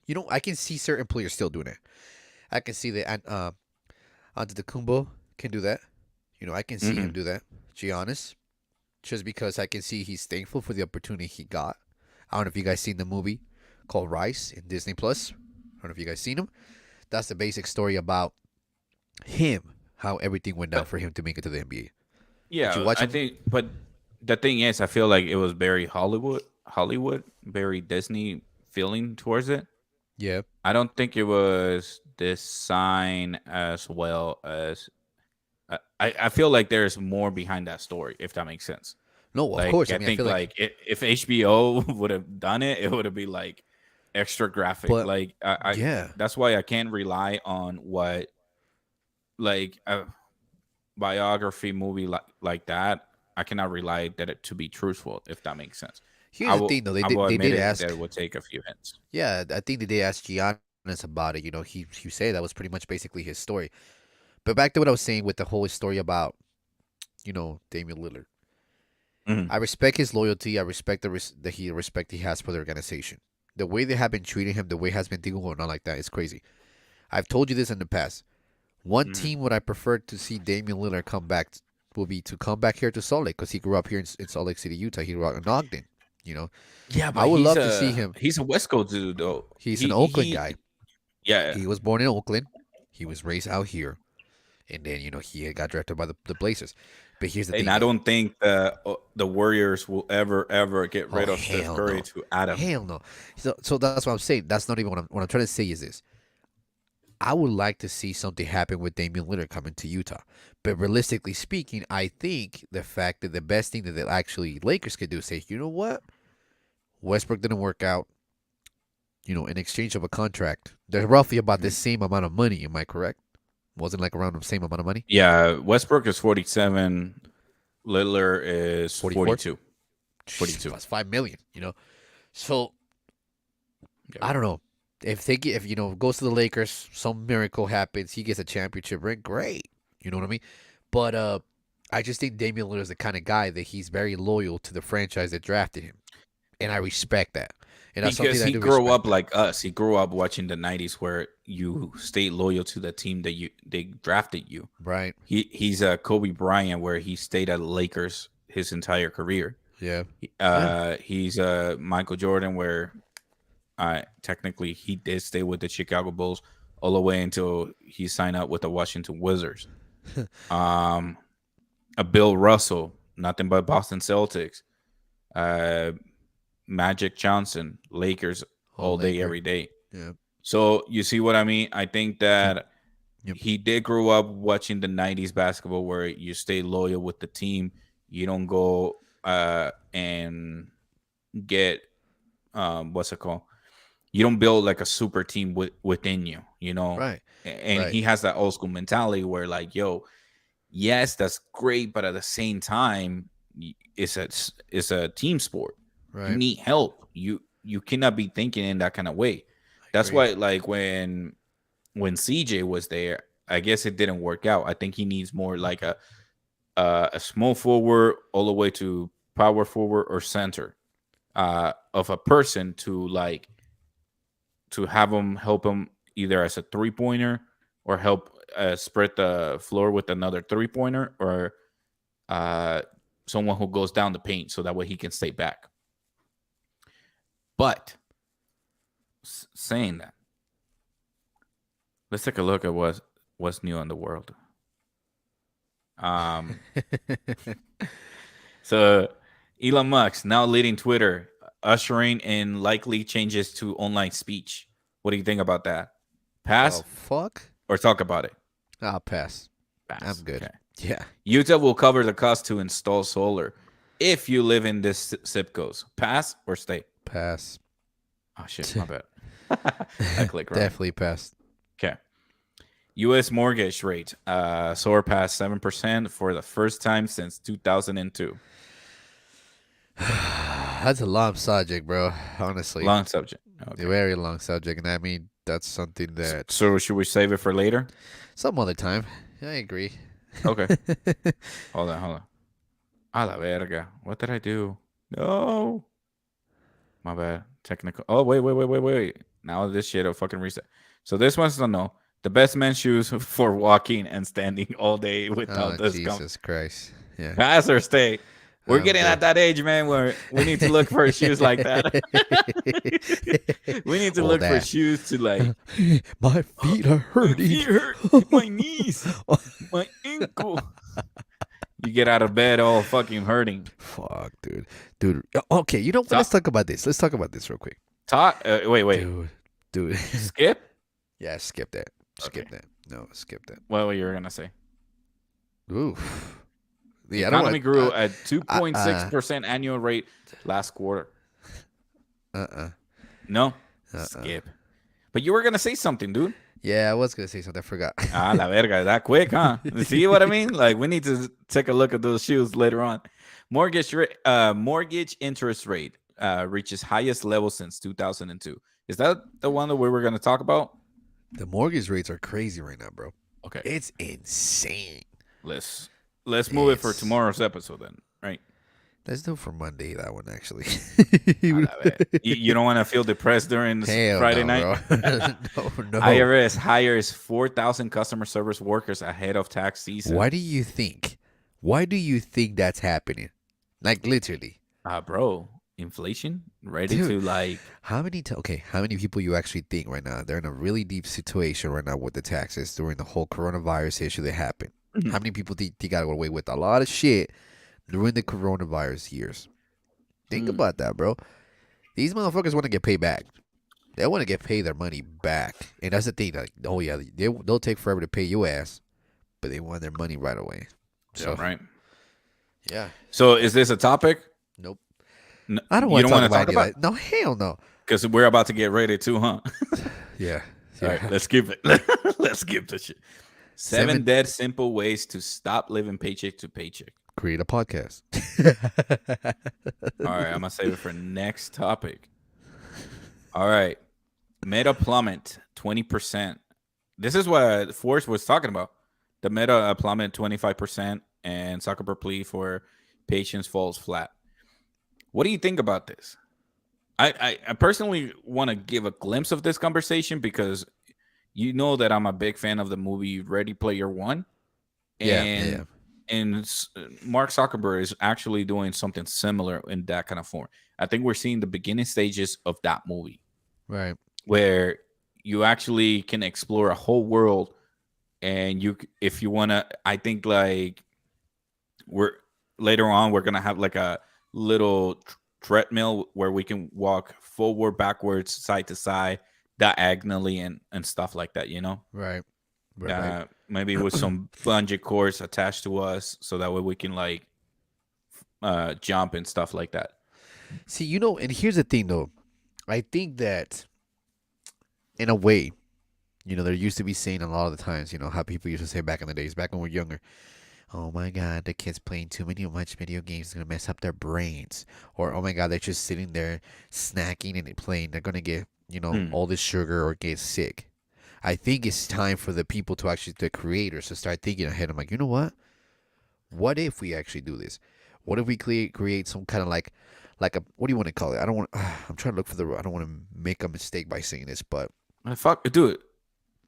You don't. I can see certain players still doing it. I can see that Antetokounmpo can do that. I can see him Mm-hmm. do that. Giannis, just because I can see he's thankful for the opportunity he got. I don't know if you guys seen the movie called Rice in Disney Plus. I don't know if you guys seen him. That's the basic story about him, how everything went down But for him to make it to the NBA. Did you yeah, watch I him? think. But the thing is, I feel like it was very Hollywood, very Disney feeling towards it. Yeah. I don't think it was designed as well as. I feel like there's more behind that story, if that makes sense. No, of Like course. I I mean, I think feel like, like if HBO would have done it, it would have been like extra graphic. but Like I yeah, that's why I can't rely on what like a biography movie like that. I cannot rely that it to be truthful, if that makes sense. here's the thing though. I will They admit did it that ask. it would take a few hints. Yeah, I think they did ask Giannis about it. He said that was pretty much basically his story. But back to what I was saying with the whole story about Damian Lillard. Mhm. I respect his loyalty. I respect the respect he has for the organization. The way they have been treating him, the way has been things going on like that is crazy. I've told you this in the past. One Mhm. team would I prefer to see Damian Lillard come back will be to come back here to Salt Lake because he grew up here in Salt Lake City, Utah. He grew up in Ogden. You know, Yeah, I but would love to see him. he's a West Coast dude though. He's an Oakland guy. Yeah, He was born in Oakland. He was raised out here, and then he got drafted by the Blazers. But here's the and thing, I though. don't think the Warriors will ever get Oh rid of Steph hell Curry no, to Adam. hell no. So that's what I'm saying. That's not even what I'm trying to say. Is this? I would like to see something happen with Damian Lillard coming to Utah. But realistically speaking, I think the fact that the best thing that the actually Lakers could do is say, you know what, Westbrook didn't work out. In exchange of a contract, they're roughly about the Mhm. same amount of money. Am I correct? Wasn't like around the same amount of money? Yeah, Westbrook is 47. Lillard is 44. 42. 42. Plus 5 million. So Yeah. I don't know if they get if goes to the Lakers, some miracle happens, he gets a championship ring. Great, you know what I mean? But I just think Damian Lillard is the kind of guy that he's very loyal to the franchise that drafted him, and I respect that. And that's something Because that I he do grew up respect. like us. He grew up watching the 90s where you stayed loyal to the team that they drafted you. Right? He's a Kobe Bryant where he stayed at Lakers his entire career. Yeah. Yeah. He's Michael Jordan where technically he did stay with the Chicago Bulls all the way until he signed up with the Washington Wizards. Um, a Bill Russell, nothing but Boston Celtics. Uh, Magic Johnson, Lakers Oh, all day, Laker. every day. Yeah. So you see what I mean? I think Yep. that Yep. he did grow up watching the 90s basketball where you stay loyal with the team. You don't go and get what's it called? You don't build like a super team within you, Right. And Right. he has that old school mentality where like, yo, yes, that's great, but at the same time, it's a team sport. You Right. need help. You cannot be thinking in that kind of way. I That's agree. why like when CJ was there, I guess it didn't work out. I think he needs more like a small forward all the way to power forward or center of a person to have him help him either as a 3-pointer or help spread the floor with another 3-pointer or uh, someone who goes down the paint so that way he can stay back. But saying that, let's take a look at what's new in the world. So Elon Musk now leading Twitter, ushering in likely changes to online speech. What do you think about that? Pass? Oh, fuck? Or talk about it? I'll pass. Pass. I'm good. Okay. Yeah. Utah will cover the cost to install solar if you live in this zip codes. Pass or stay? Pass. Oh, shit. My bad. I click wrong. Definitely pass. Okay. U.S. mortgage rate soared past 7% for the first time since 2002. That's a long subject, bro. Honestly. Long subject. Okay. A very long subject. And I mean, that's something that... So should we save it for later? Some other time. I agree. Okay. Hold on. A la verga. What did I do? No. My bad. Technical. Oh, wait. Now this shit will fucking reset. So this one's to know. The best men's shoes for walking and standing all day without this. Jesus Christ. Yeah. Pass or stay. We're getting at that age, man, where we need to look for shoes like that. We need to look for shoes to like. My feet are hurting. My feet hurt. My knees. My ankle. You get out of bed all fucking hurting. Fuck, dude. Okay, you know what? Let's talk about this. Let's talk about this real quick. Wait. Dude. Skip? Yeah, skip that. Skip that. No, skip that. What were you gonna say? Oof. The economy grew at 2.6% annual rate last quarter. No? Skip. But you were going to say something, dude. Yeah, I was going to say something. I forgot. La verga. That quick, huh? See what I mean? Like, we need to take a look at those shoes later on. Mortgage interest rate reaches highest level since 2002. Is that the one that we were going to talk about? The mortgage rates are crazy right now, bro. Okay. It's insane. Let's move it for tomorrow's episode then, right? Let's do it for Monday, that one, actually. You don't want to feel depressed during Friday night? No. IRS hires 4,000 customer service workers ahead of tax season. Why do you think that's happening? Like, literally. Bro, inflation? Ready to like... How many people you actually think right now, they're in a really deep situation right now with the taxes during the whole coronavirus issue that happened? Mm-hmm. How many people think they got away with a lot of shit during the coronavirus years? Think about that, bro. These motherfuckers want to get paid back. They want to get paid their money back. And that's the thing. Like, oh, yeah, they'll take forever to pay your ass, but they want their money right away. So, yeah, right. Yeah. So is this a topic? Nope. I don't want to talk about it. No, hell no. Because we're about to get ready too, huh? Yeah. All right, let's skip it. Let's skip the shit. Seven dead simple ways to stop living paycheck to paycheck. Create a podcast. All right, I'm going to save it for next topic. All right. Meta plummet 20%. This is what Forrest was talking about. The Meta plummet 25% and Zuckerberg plea for patience falls flat. What do you think about this? I personally want to give a glimpse of this conversation because you know that I'm a big fan of the movie Ready Player One. And Mark Zuckerberg is actually doing something similar in that kind of form. I think we're seeing the beginning stages of that movie. Right. Where you actually can explore a whole world. And if you want to, I think like later on, we're going to have like a little treadmill where we can walk forward, backwards, side to side, diagonally and stuff like that, you know? Right. Maybe with some bungee cords attached to us so that way we can like jump and stuff like that. See, you know, and here's the thing though. I think that in a way, you know, there used to be saying a lot of the times, you know, how people used to say back in the days, back when we were younger, oh my God, the kids playing too much video games is going to mess up their brains. Or, oh my God, they're just sitting there snacking and playing. They're going to get, you know, all this sugar or get sick. I think it's time for the people to actually, the creators, to start thinking ahead. I'm like, you know what? What if we actually do this? What if we create some kind of like a, what do you want to call it? I'm trying to look for I don't want to make a mistake by saying this, but. Fuck, dude.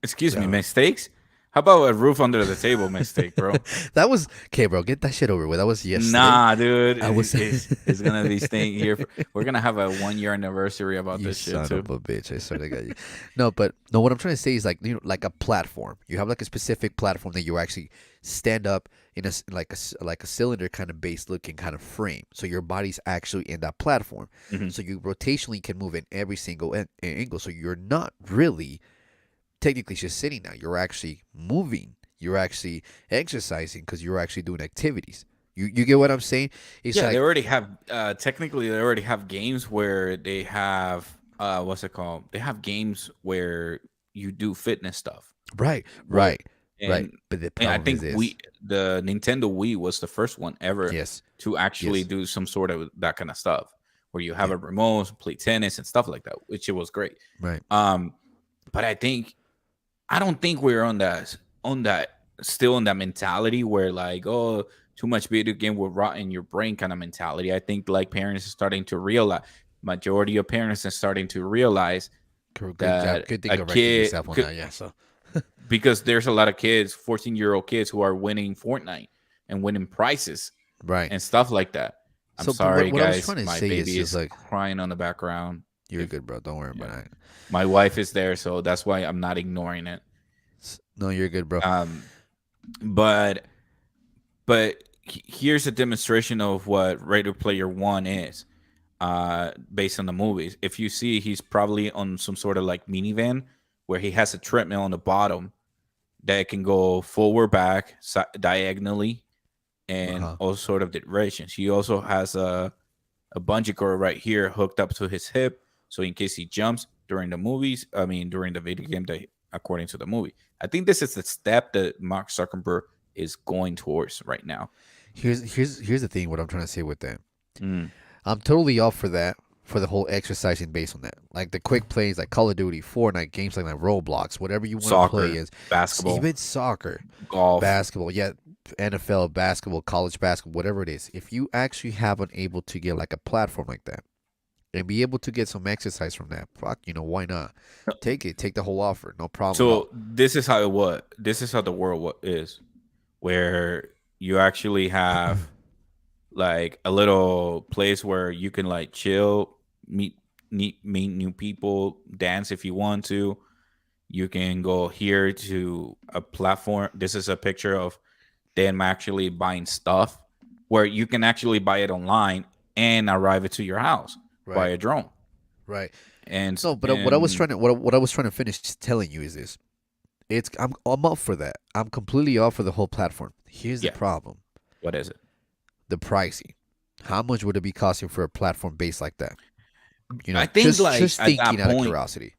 Excuse me, mistakes? How about a roof under the table mistake, bro? That was okay, bro. Get that shit over with. That was yesterday. Nah, dude, I was it's gonna be staying here. We're gonna have a 1 year anniversary about you this shit son too. of a bitch. I swear to God. No, but no. What I'm trying to say is like like a platform. You have like a specific platform that you actually stand up in like a cylinder kind of base looking kind of frame. So your body's actually in that platform. Hmm. So you rotationally can move in every single angle. So you're not really technically just sitting now. You're actually moving. You're actually exercising because you're actually doing activities. You get what I'm saying? It's Yeah, they like already have. Technically, they already have games where they have. What's it called? They have games where you do fitness stuff. right, Where right, right. and But the and I problem is think this. the Nintendo Wii was the first one ever Yes, to actually yes, do some sort of that kind of stuff, where you have yeah, a remote, play tennis and stuff like that, which it was great. right. Um, but I don't think we're on that still in that mentality where like, oh, too much video game will rot in your brain kind of mentality. I think like parents are starting to realize, majority of parents are starting to realize Good job. that Good thing a correcting kid yourself on could, that. Yeah. So because there's a lot of kids, 14-year-old kids who are winning Fortnite and winning prizes right. and stuff like that. I'm So, but what sorry what I was guys, trying to my say is baby just is like crying on the background. you're If good, bro. Don't worry about yeah. that. My wife is there, so that's why I'm not ignoring it. No, you're good, bro. Um but here's a demonstration of what Ready Player One is, based on the movies. If you see, he's probably on some sort of like minivan where he has a treadmill on the bottom that can go forward, back, diagonally, Uh and huh. all sort of directions. He also has a bungee cord right here hooked up to his hip, so in case he jumps during the movies, I mean during the video game, that according to the movie, I think this is the step that Mark Zuckerberg is going towards right now. Here's the thing. What I'm trying to say with that. Mm. I'm totally off for that. For the whole exercising based on that, like the quick plays, like Call of Duty, Fortnite, games like that, Roblox, whatever you want to play Soccer, is, basketball, even soccer, golf. basketball, yeah, NFL basketball, college basketball, whatever it is. If you actually haven't able to get like a platform like that and be able to get some exercise from that, fuck, why not? Take it, take the whole offer, no problem at all. So this is how it was. This is how the world is, where you actually have like a little place where you can like chill, meet new people, dance if you want to. You can go here to a platform. This is a picture of them actually buying stuff where you can actually buy it online and arrive it to your house by Right, a drone. right. And No, but what I was and trying to what I was trying to finish telling you is this: I'm up for that. I'm completely off for the whole platform. Here's the yeah, problem: what is it? the pricing. How much would it be costing for a platform based like that? I think like Just at that thinking out of point, curiosity.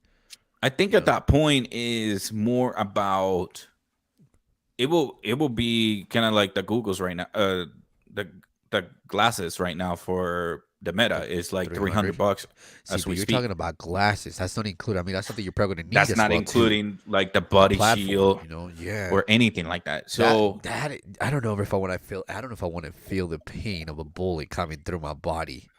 I think You at know, that point is more about it will be kind of like the Googles right now. The the glasses right now for the Meta is like 300 300. bucks See, as but we you're talking speak. about glasses. That's not included. I mean, that's something you're probably gonna need That's as not well too. including like the The body platform. shield Yeah. or anything like that. That So that I don't know if I want to feel. I don't know if I want to feel the pain of a bullet coming through my body,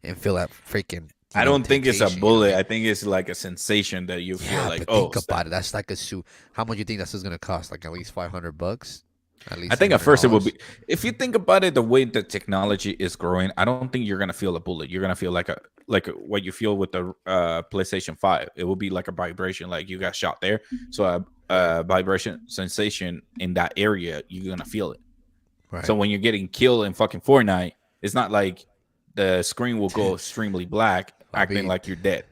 and feel that freaking I don't think it's a temptation. You know what I bullet. mean? I think it's like a sensation that you feel Yeah, like, but oh, think about it. That's like a suit. How much you think that's gonna cost? Like at least $500? At I least eight think at hundred first it will dollars. be. If you think about it, the way the technology is growing, I don't think you're gonna feel a bullet. You're gonna feel what you feel with the PlayStation 5. It will be like a vibration, like you got shot there. So Right. a vibration sensation in that area, you're gonna feel it. So Right. when you're getting killed in fucking Fortnite, it's not like the screen will go extremely black, I acting mean, like you're dead.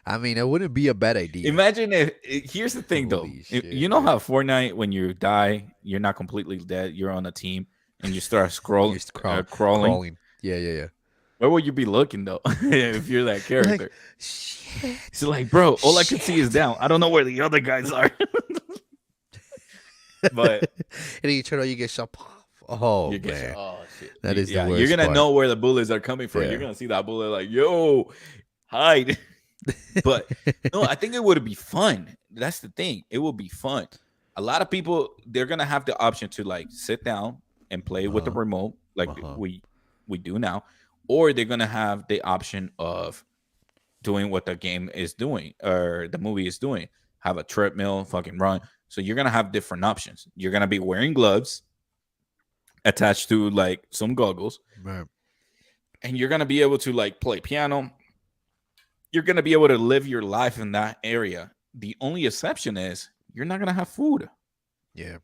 it wouldn't be a bad idea. Imagine if here's the thing though. Holy You shit, know dude! how Fortnite, when you die, you're not completely dead. You're on a team, and you start You're crawling. crawling. Yeah, yeah, yeah. Where would you be looking though if you're that You're like, character? shit, It's like, bro, all I can see is shit. down. I don't know where the other guys are. But And then you turn on, you get shot. Oh you get man, oh shit. that is the Yeah, you're worst gonna part. know where the bullets are coming from. You're Yeah. gonna see that bullet like, yo, hide. But no, I think it would be fun. That's the thing. It will be fun. A lot of people, they're gonna have the option to like sit down and play with the Uh-huh. remote, like Uh-huh. we do now, or they're gonna have the option of doing what the game is doing or the movie is doing. Have a treadmill, fucking run. So you're gonna have different options. You're gonna be wearing gloves attached to like some goggles, Right. and you're gonna be able to like play piano. You're gonna be able to live your life in that area. The only exception is you're not gonna have food. Yeah.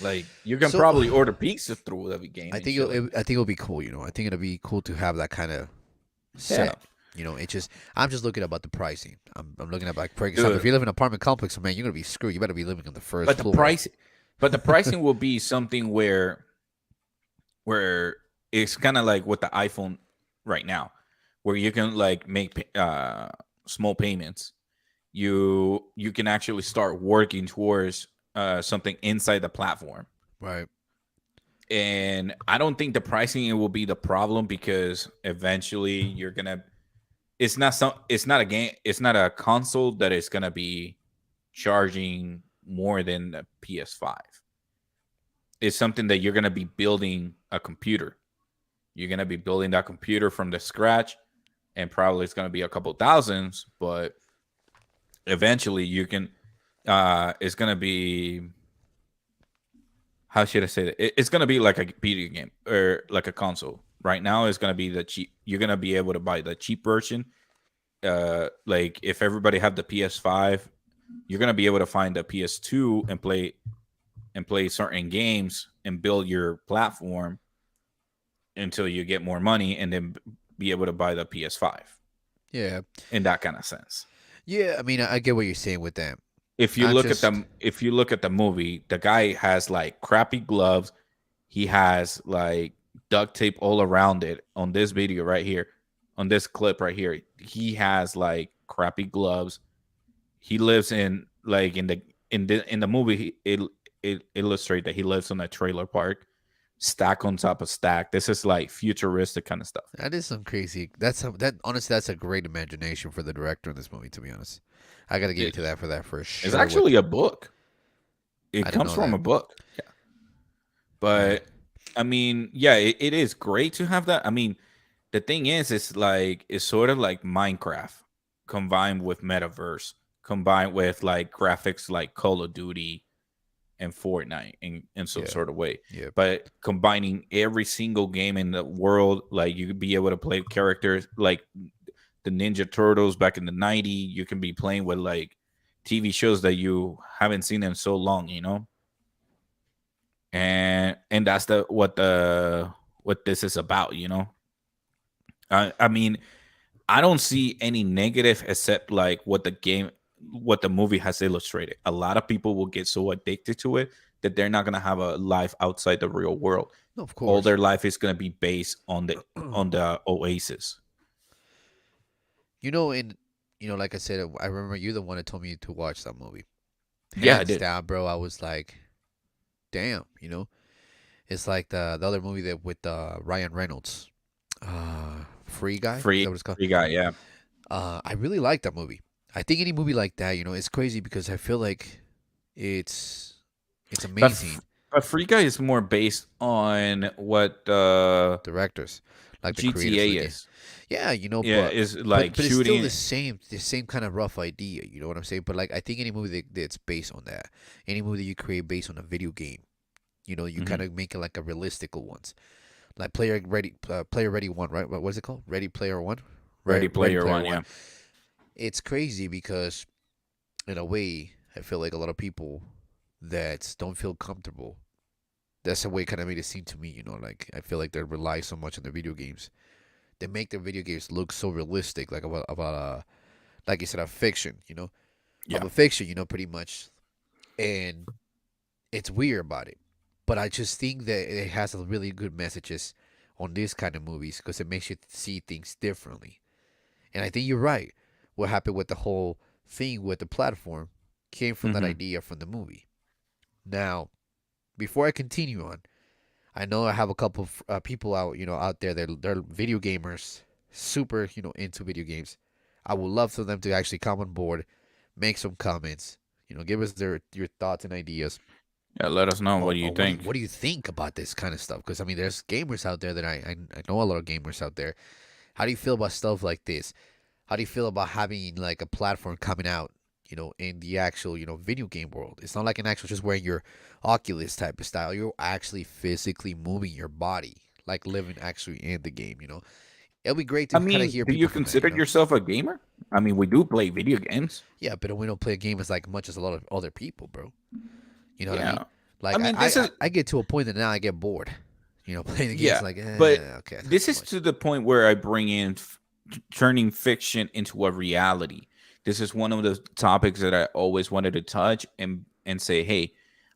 Like you can So probably order pizza through every game I and think shit like I think it'll be cool. I think it'll be cool to have that kind of that. Yeah, set. I'm just looking about the pricing. I'm looking at, like, for example, if dude. you live in an apartment complex, man, you're gonna be screwed. You better be living on the first But the floor. price, but the pricing will be something where it's kind of like with the iPhone right now, where you can like make small payments. You can actually start working towards something inside the platform. Right. And I don't think the pricing it will be the problem because eventually you're gonna. It's not a game. It's not a console that is gonna be charging more than the PS5. It's something that you're gonna be building a computer. You're gonna be building that computer from the scratch, and probably it's gonna be a couple thousands, but eventually you can. It's gonna be how should I say that? It's gonna be like a video game or like a console. Right now, it's gonna be the cheap. You're gonna be able to buy the cheap version. Like if everybody have the PS5, you're gonna be able to find the PS2 and play certain games and build your platform until you get more money, and then be able to buy the PS5 Yeah. in that kind of sense. Yeah. I mean, I get what you're saying with that. If you I look at just the movie, the guy has like crappy gloves. He has like duct tape all around it on this video right here, on this clip right here. He has like crappy gloves. He lives in like in the movie. It illustrates that he lives on a trailer park, stack on top of stack. This is like futuristic kind of stuff. That is some crazy. Honestly, that's a great imagination for the director in this movie. To be honest, I gotta give you It, to that for that for sure. it's actually a book. It I didn't comes know from that. a book. Yeah. Right. But I mean, yeah, it is great to have that. I mean, the thing is, it's like it's sort of like Minecraft combined with metaverse, combined with like graphics like Call of Duty and Fortnite in some Yeah. sort of way. Yeah. But combining every single game in the world, like you could be able to play characters like the Ninja Turtles back in the '90s. You can be playing with like TV shows that you haven't seen in so long, you know. And that's what this is about, you know. I mean, I don't see any negative except like what the movie has illustrated. A lot of people will get so addicted to it that they're not gonna have a life outside the real world. No, of All course. their life is gonna be based on the oasis. And like I said, I remember you the one that told me to watch that movie. Yeah, I Hands did. down, bro. I was like, damn. It's like the other movie that with Ryan Reynolds, Free Guy. Is that what it's called? Free guy, yeah. I really like that movie. I think any movie like that, it's crazy because I feel like it's it's But amazing. but Free Guy is more based on what Directors, like the creators GTA of the game. is. Yeah, Yeah, but is like but it's still shooting. the same kind of rough idea. You know what I'm saying? But like I think any movie that's based on that, any movie that you create based on a video game, you kind Mhm. of make it like a realistical ones. Like Player Ready One, right? What is it called? Ready Player One. Ready Ready Player Player One, One. yeah. It's crazy because in a way, I feel like a lot of people that don't feel comfortable. That's the way it kind of made it seem to me. Like I feel like they rely so much on their video games. They make their video games look so realistic, like about like you said, a fiction. Of Yeah. a fiction. Pretty much, and it's weird about it. But I just think that it has a really good messages on this kind of movies because it makes you see things differently. And I think you're right. What happened with the whole thing with the platform came from that Hmm. idea from the movie. Now, before I continue on, I know I have a couple of people out there that they're video gamers, super into video games. I would love for them to actually come on board, make some comments, give us your thoughts and ideas. Yeah, let us know. What Oh, do you what do you think? what do you think about this kind of stuff? Because I mean, there's gamers out there that I know a lot of gamers out there. How do you feel about stuff like this? How do you feel about having like a platform coming out? in the actual, video game world. It's not like an actual just wearing your Oculus type of style. You're actually physically moving your body, like living actually in the game. It'll be great I to kind of mean, hear do you people from that, consider yourself a gamer? I mean, we do play video games. Yeah, but we don't play games like much as a lot of other people, bro. You know what I mean? Yeah. I Like mean, this is I get to a point that now I get bored. Playing the games yeah, like, but okay, that's this too is much. to the point where I bring in turning fiction into a reality. This is one of the topics that I always wanted to touch and say, hey,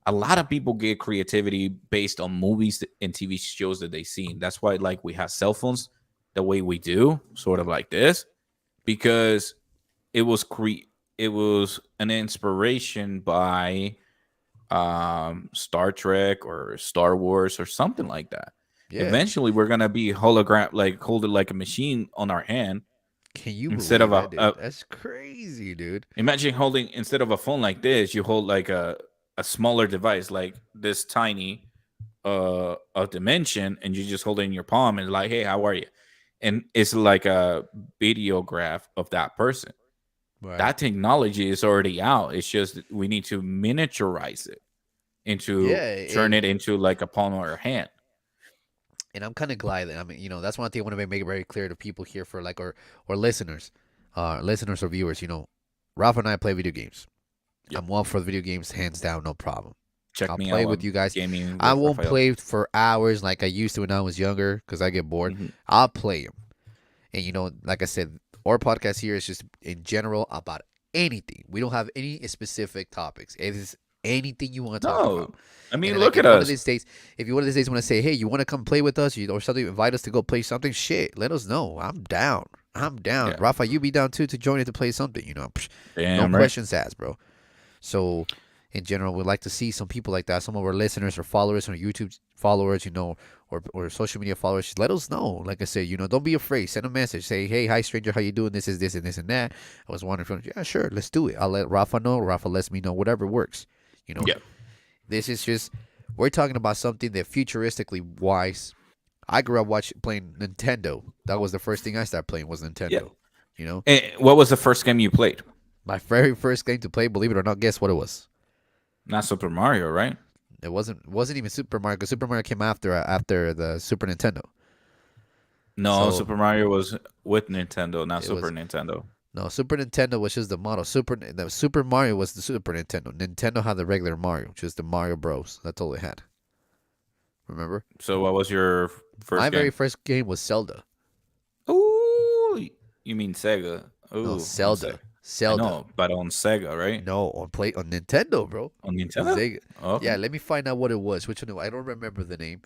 a lot of people get creativity based on movies and TV shows that they see. That's why like we have cell phones the way we do, sort of like this, because it was it was an inspiration by Star Trek or Star Wars or something like that. Yeah. Eventually, we're gonna be hologram, like hold it like a machine on our hand Can you instead of believe it, dude? a. That's crazy, dude. Imagine holding instead of a phone like this, you hold like a smaller device like this tiny a dimension, and you just hold it in your palm and like, hey, how are you? And it's like a videograph of that person. Right. That technology is already out. It's just we need to miniaturize it into Yeah, turn it into like a palm of our hand. and I'm kind of glad that that's one thing I want to make it very clear to people here for like or listeners, listeners or viewers. Ralph and I play video games. Yep. I'm one for the video games, hands down, no problem. Check I'll me play out with on you guys. gaming I with won't Rafael. play for hours like I used to when I was younger because I get bored. Mm-hmm. I'll play them, and like I said, our podcast here is just in general about anything. We don't have any specific topics. It is anything you want to talk No, about. I And mean, then, look like at if one of us. these days, if you one of these days want to say, hey, you want to come play with us, or something, invite us to go play something, shit, let us know. I'm down. I'm down. Yeah, Rafa, you be down too to join it to play something. No damn right. questions asked, bro. So, in general, we'd like to see some people like that. Some of our listeners or followers or YouTube followers, or social media followers. Just let us know. Like I said, don't be afraid. Send a message. Say, hey, hi, stranger, how you doing? This is this and this and that. I was wondering, yeah, sure, let's do it. I'll let Rafa know. Rafa lets me know. Whatever works. You know, Yeah, this is just we're talking about something that futuristically wise. I grew up playing Nintendo. That was the first thing I started playing was yeah. Nintendo. You know, What was the first game you played? my very first game to play, believe it or not, guess what it was? Not Super Mario, right? It wasn't even Super Mario because Super Mario came after the Super Nintendo. No, So Super Mario was with Nintendo, not it Super was Nintendo. no Super Nintendo was just the model. The Super Mario was the Super Nintendo. Nintendo had the regular Mario, just the Mario Bros. That's all it had. Remember? So, what was your My first very game? first game was Zelda. Oh, you mean Sega? No, Oh, on Sega. Zelda. I Zelda. know, but on Sega, right? No, on Nintendo, bro. On The Nintendo? Sega. Okay. Yeah, let me find out what it was. Which one? I don't remember the name.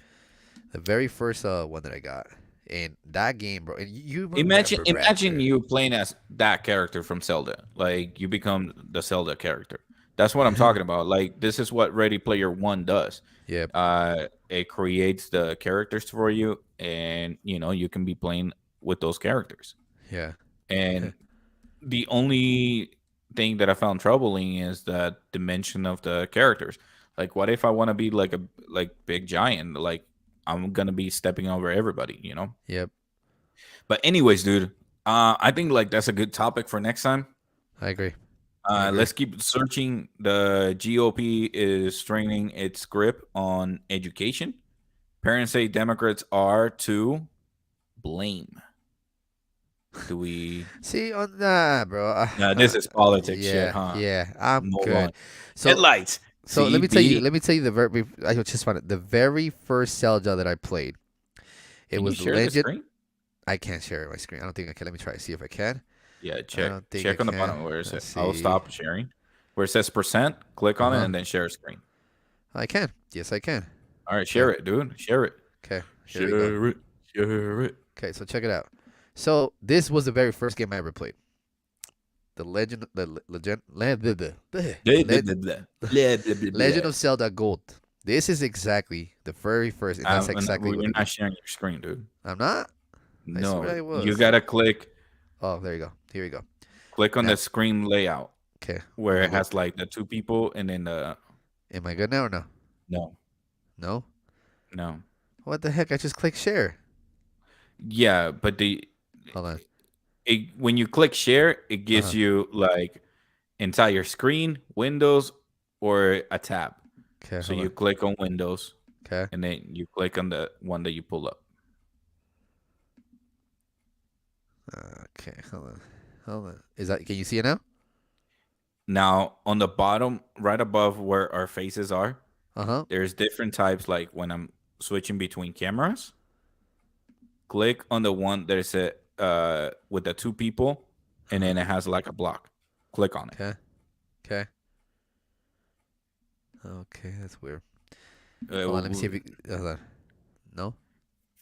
The very first one that I got, and that game, bro. And you Imagine, remember, imagine Bradford? you playing as that character from Zelda. Like you become the Zelda character. That's what I'm talking about. Like this is what Ready Player One does. Yeah, It creates the characters for you, and you can be playing with those characters. yeah, And the only thing that I found troubling is the dimension of the characters. Like, what if I want to be like a big giant? Like, I'm gonna be stepping over everybody. yep. But anyways, dude, I think like that's a good topic for next time. I agree. I agree. Let's keep searching. The GOP is straining its grip on education. Parents say Democrats are to blame. Do we? See on that, bro. This is politics shit, Yeah, huh? yeah. I'm Hold on. good. So, Headlights. so let me tell you. CB. Let me tell you the very. I just found it. The very first Zelda that I played. It Can you was share the Legend. screen? I can't share my screen. I don't think I can. Let me try to see if I can. Yeah, I check. don't think I Check on the can. bottom where it Let's says. I'll see. stop sharing. Where it says percent, click on it and then share screen. I can. Yes, I can. All right, share it, dude. Share it. Okay. Here we go. Share it. Share it. Okay, so check it out. So this was the very first game I ever played. The Legend, Legend of Zelda Gold. This is exactly the very first, and that's exactly what You're it not is. sharing your screen, dude. I'm not. I swear I No, was. you gotta click Oh, there you go. Here we go. on Now, the screen layout okay. where Am I it good? has like the two people and then the Am I good now or no? no, No. no. What the heck? I just clicked share. Yeah, but Hold on. when you click share, it Uh huh. gives you like entire screen, Windows, or a tab. Okay, So hold you on. click on Windows, Okay. and then you click on the one that you pull up. Okay, hold on. Hold on. Is that? Can you see it now? Now, on the bottom, right above where our faces are, Uh-huh. there's different types. Like when I'm switching between cameras, click on the one that is a with the two people, and Uh-huh. then it has like a block. Click on it. Okay. Okay. Okay, that's weird. Hold on, let me see if you. Hold on. No.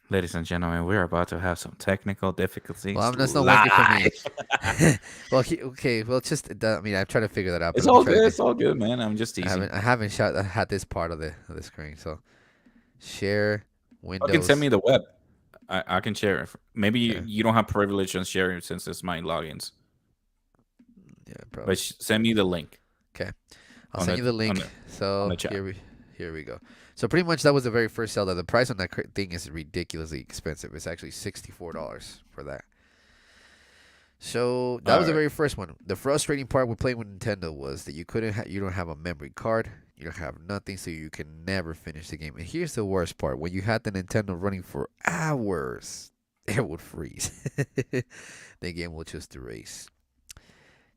Ladies and gentlemen, we're about to have some technical Well, difficulties that's not working for me. live. Well, okay. Well, just I mean, I'm trying to figure that out, but It's let me all try good. again. It's all good, man. I'm just I teasing. haven't had this part of the screen. So share You can send Windows. me the web. I can share it. Maybe Okay. you don't have privilege on sharing since it's my logins. Yeah, probably. But send me the link Okay. I'll on send you the on link. the on So the chat. here we go. So pretty much that was the very first sale. That the price on that thing is ridiculously expensive. It's actually $64 for that. So that All was the right. very first one. The frustrating part with playing with Nintendo was that you don't have a memory card, you don't have nothing, so you can never finish the game. And here's the worst part: when you had the Nintendo running for hours, it would freeze. The game will just erase.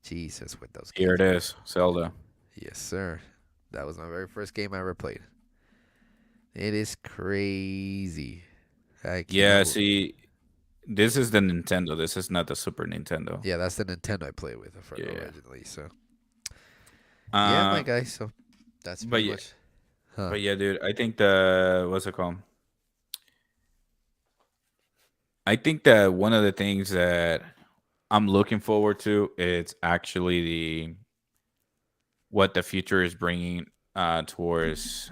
Jesus, with those Here games, it bro. is, Zelda. Yes, sir. That was my very first game I ever played. It is crazy. I Yeah, cannot. see, this is the Nintendo. This is not the Super Nintendo. Yeah, that's the Nintendo I played with Yeah. originally. So yeah, my Uh, guy. So that's but pretty yeah, much. Huh. but yeah, dude. I think the what's it called? I think that one of the things that I'm looking forward to is actually the what the future is bringing towards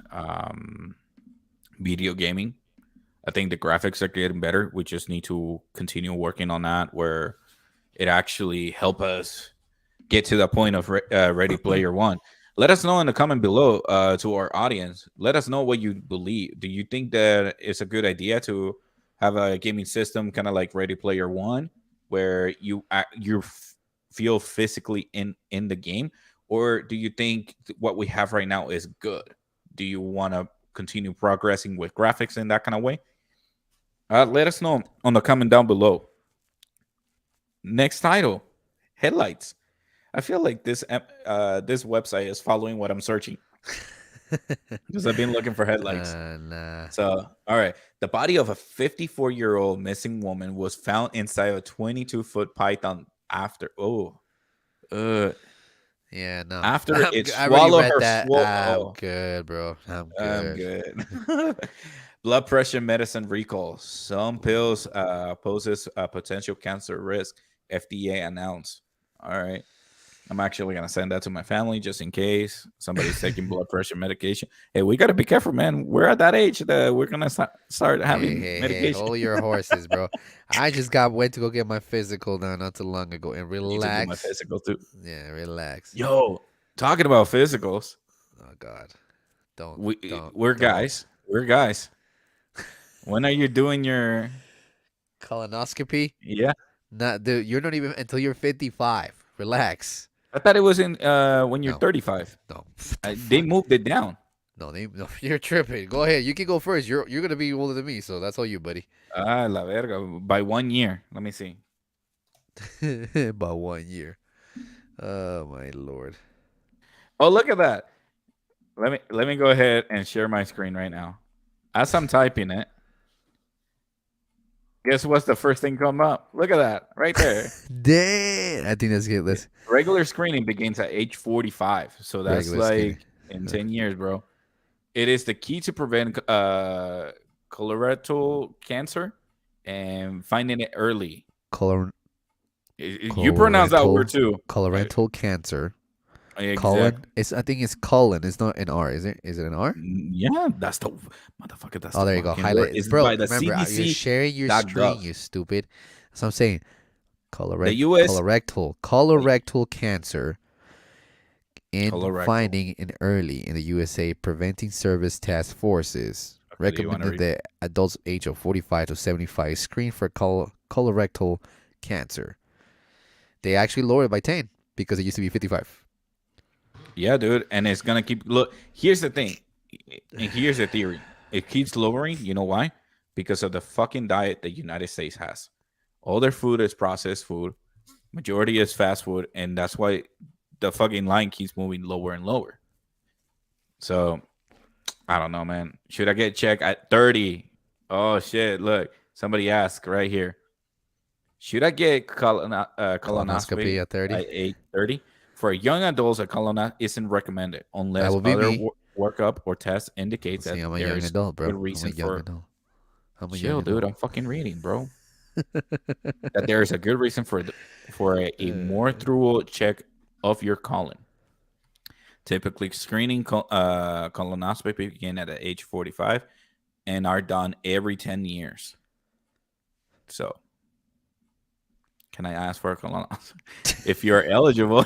video gaming. I think the graphics are getting better. We just need to continue working on that, where it actually help us get to the point of Ready Player One. Let us know in the comment below to our audience. Let us know what you believe. Do you think that it's a good idea to have a gaming system kind of like Ready Player One, where feel physically in the game, or do you think what we have right now is good? Do you want to continue progressing with graphics in that kind of way? Let us know on the comment down below. Next title, headlights. I feel like this website is following what I'm searching because I've been looking for headlights. Nah. So, all right, the body of a 54-year-old missing woman was found inside a 22-foot python uh, Yeah, no. after it I already swallowed read her that. swole. I'm Oh, good, bro. I'm I'm good. good. Blood pressure medicine recall. Some pills poses a potential cancer risk. FDA announced. All right. I'm actually gonna send that to my family just in case somebody's taking blood pressure medication. Hey, we gotta be careful, man. We're at that age that we're gonna start having Hey, medication. hold your horses, bro. I just went to go get my physical done not too long ago and I need to do my relax. physical too. Yeah, relax. Yo, talking about physicals, Oh God, don't, we don't, we're don't. guys. We're guys. When are you doing your? Colonoscopy? Yeah, Not, dude. You're not even until you're 55. Relax. I thought it was in when you're No, 35. no. What the They fuck? moved it down. No, you're tripping. Go ahead. You can go first. You're gonna be older than me, so that's all you, buddy. Ah, la verga. By 1 year. Let me see. About 1 year. Oh my lord. Oh, look at that. Let me go ahead and share my screen right now. As I'm typing it, guess what's the first thing come up? Look at that right there. Damn. I think that's good. Let's Regular screening begins at age 45, so that's regular skinny. like in 10 years, bro. It is the key to prevent colorectal cancer and finding it early. Color You pronounce that word too. colorectal cancer. Exactly. I think it's colon. It's not an R. Is it? Is it an R? Yeah, that's the motherfucker. That's Oh, the there you go. fucking word. Highlight, It's bro. by the Remember, you're CDC. sharing your screen. .gov. You stupid. So I'm saying, The U.S. colorectal cancer, in Colorectal. finding in early in the USA, preventing service task forces Okay, do you want to recommended read? that adults age of 45 to 75 screen for colorectal cancer. They actually lowered it by 10 because it used to be 55. Yeah, dude, and it's gonna keep. Look, here's the thing, and here's the theory. It keeps lowering. You know why? Because of the fucking diet the United States has. All their food is processed food. Majority is fast food, and that's why the fucking line keeps moving lower and lower. So I don't know, man. Should I get checked at 30? Oh shit! Look, somebody asked right here. Should I get Colonoscopy colonoscopy at 30. at age 30? For young adults, a colonoscopy isn't recommended That unless will be other me. workup or test indicates See, that I'm a there young is adult, bro. good I'm a reason young for. adult. I'm a young Chill, dude. adult. I'm fucking reading, bro. That there is a good reason for a more Uh, thorough check of your colon. Typically, screening colonoscopy begin at the age 45 and are done every 10 years. So, can I ask for a colonoscopy? If you're eligible,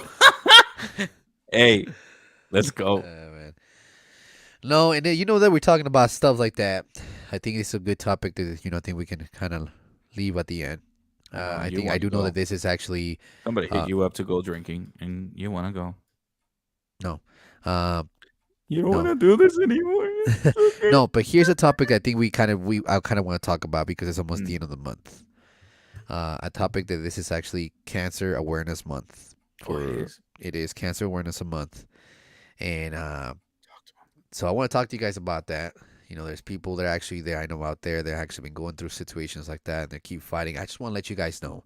hey, let's go. man. No, and then, that we're talking about stuff like that. I think it's a good topic that I think we can kind of leave at the end. I You think I want to do know that go. this is actually Somebody hit uh you up to go drinking and you want to go. no, uh, You don't want no, to do this anymore. It's okay. no. But here's a topic I think I kind of want to talk about because it's almost the Mm. end of the month. A topic that this is actually Cancer Awareness Month. Oh, it For is. it is Cancer Awareness Month, and Talk to so I want to talk to you guys about that. There's people that are actually there. I know out there that actually been going through situations like that, and they keep fighting. I just want to let you guys know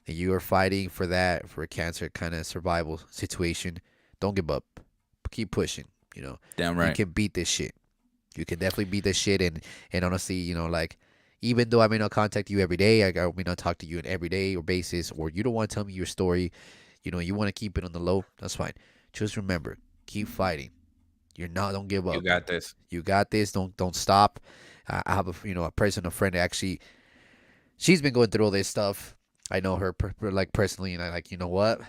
that you are fighting for that, for a cancer kind of survival situation. Don't give up. Keep pushing. Damn You right. can beat this shit. You can definitely beat this shit. And honestly, like, even though I may not contact you every day, I may not talk to you on every day or basis, or you don't want to tell me your story, you want to keep it on the low, that's fine. Just remember, keep fighting. Don't give You up. got this. You got this. Don't stop. I have a friend that actually, she's been going through all this stuff. I know her like personally, and I like, what?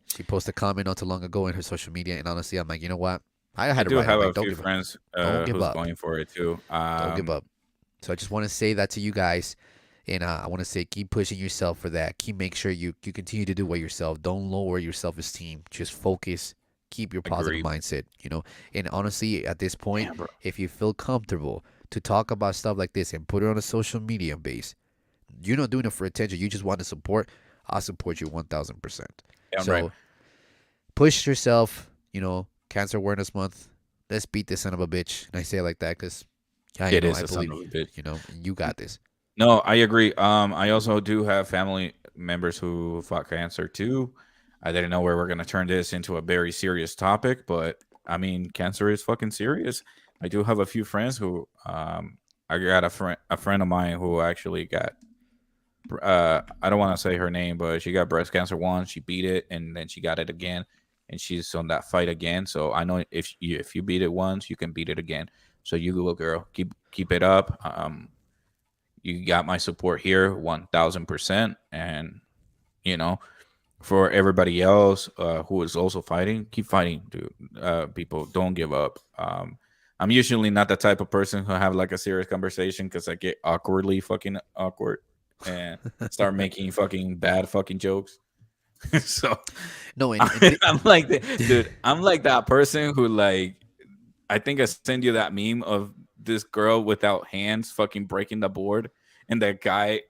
She posted a comment not too long ago in her social media, and honestly, I'm like, you know what? I I had to do write. I'm have like, a few friends don't give who's up, going for it too. don't give up. So I just want to say that to you guys, and I want to say keep pushing yourself for that. Keep make sure you continue to do it yourself. Don't lower your self esteem. Just focus. Keep your positive Agreed. mindset. And honestly, at this point, Damn, bro. if you feel comfortable to talk about stuff like this and put it on a social media base, you're not doing it for attention. You just want to support. I'll support you 1,000%. Damn right. So push yourself. Cancer Awareness Month. Let's beat this son of a bitch. And I say it like that because It is I a son believe of a you. bitch. You got this. No, I agree. I also do have family members who fought cancer too. I didn't know where we're gonna turn this into a very serious topic, but I mean, cancer is fucking serious. I do have a few friends who, I got a friend of mine who actually got, I don't want to say her name, but she got breast cancer once. She beat it, and then she got it again, and she's on that fight again. So I know if you beat it once, you can beat it again. So you go, girl. Keep it up. You got my support here 1000%, and you know for everybody else who is also fighting, keep fighting, dude. People, don't give up. I'm usually not the type of person who have like a serious conversation because I get awkwardly fucking awkward and start making fucking bad fucking jokes. So No, I'm like dude, I'm like that person who, like, I think I send you that meme of this girl without hands fucking breaking the board, and that guy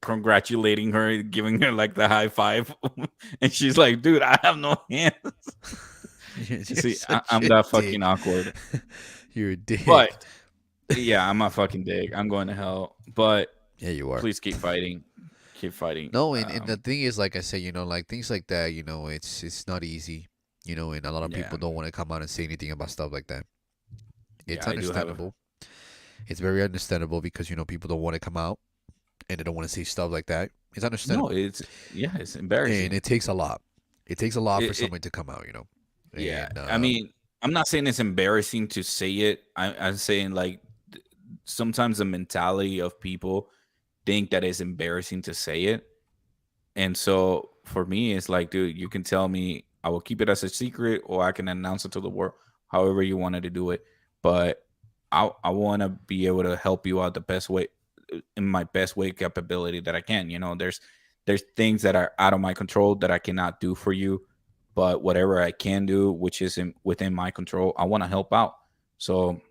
congratulating her, giving her like the high five, and she's like, "Dude, I have no hands." you're See, such I'm a that fucking dick. awkward. You're a dick. But yeah, I'm a fucking dig. I'm going to hell. But Yeah, you are. please keep fighting. Keep fighting. No, and the thing is, like I said, like things like that, it's not easy, and a lot of Yeah, people don't want to come out and say anything about stuff like that. yeah, It's I do have. understandable. It's very understandable because people don't want to come out and they don't want to say stuff like that. It's No, understandable, it's and embarrassing. it takes a lot. It takes a lot for It, someone to come out. Yeah, And I mean, I'm not saying it's embarrassing to say it. I'm saying, like, sometimes the mentality of people think that it's embarrassing to say it, and so for me, it's like, dude, you can tell me, I will keep it as a secret, or I can announce it to the world, however you wanted to do it. But I want to be able to help you out the best way, in my best way capability that I can. There's things that are out of my control that I cannot do for you, but whatever I can do, which is within my control, I want to help out. So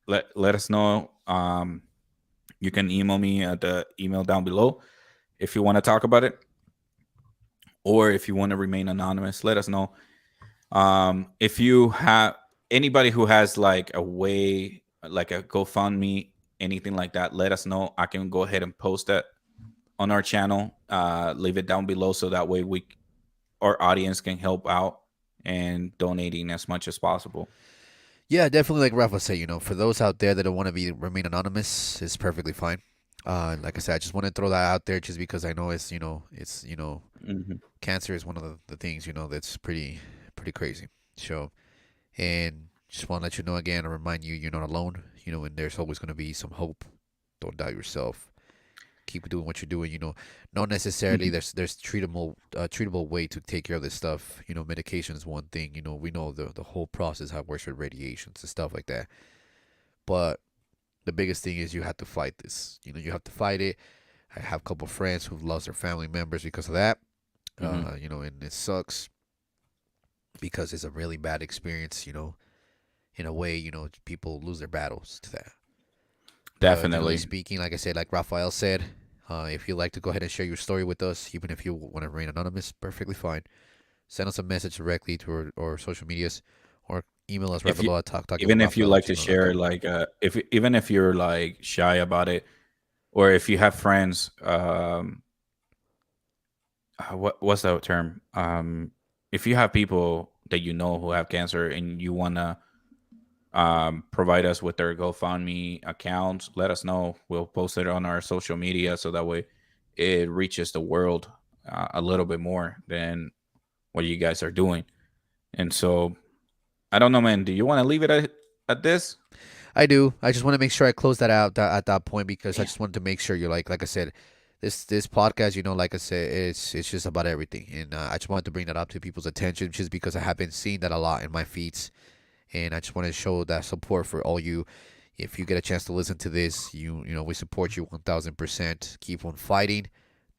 let us know. You can email me at the email down below if you want to talk about it, or if you want to remain anonymous, let us know. If you have anybody who has like a way, like a GoFundMe, anything like that, let us know. I can go ahead and post that on our channel. Leave it down below so that way our audience can help out and donating as much as possible. Yeah, definitely. Like Rafa said, for those out there that don't want to remain anonymous, it's perfectly fine. Like I said, I just want to throw that out there just because I know it's cancer is one of the things that's pretty crazy. So, and just want to let you know again and remind you you're not alone. And there's always going to be some hope. Don't doubt yourself. Keep doing what you're doing. Not necessarily there's treatable way to take care of this stuff. Medication is one thing. We know the whole process, how it works with radiations and stuff like that. But the biggest thing is you have to fight this. You have to fight it. I have a couple friends who've lost their family members because of that. And it sucks because it's a really bad experience. In a way, people lose their battles to that. Definitely. Speaking, like I said, like Rafael said, if you'd like to go ahead and share your story with us, even if you want to remain anonymous, perfectly fine. Send us a message directly to our social medias, or email us. Even if you like to share, like even if you're like shy about it, or if you have friends, what's that term? If you have people that who have cancer and you wanna provide us with their GoFundMe accounts, let us know. We'll post it on our social media so that way it reaches the world a little bit more than what you guys are doing. And so I don't know, man, do you want to leave it at this? I do. I just want to make sure I close that out at that point, because I just wanted to make sure you're like I said, this podcast, like I said, it's just about everything. And I just wanted to bring that up to people's attention just because I have been seeing that a lot in my feeds. And I just want to show that support for all you. If you get a chance to listen to this, we support you 1000%. Keep on fighting.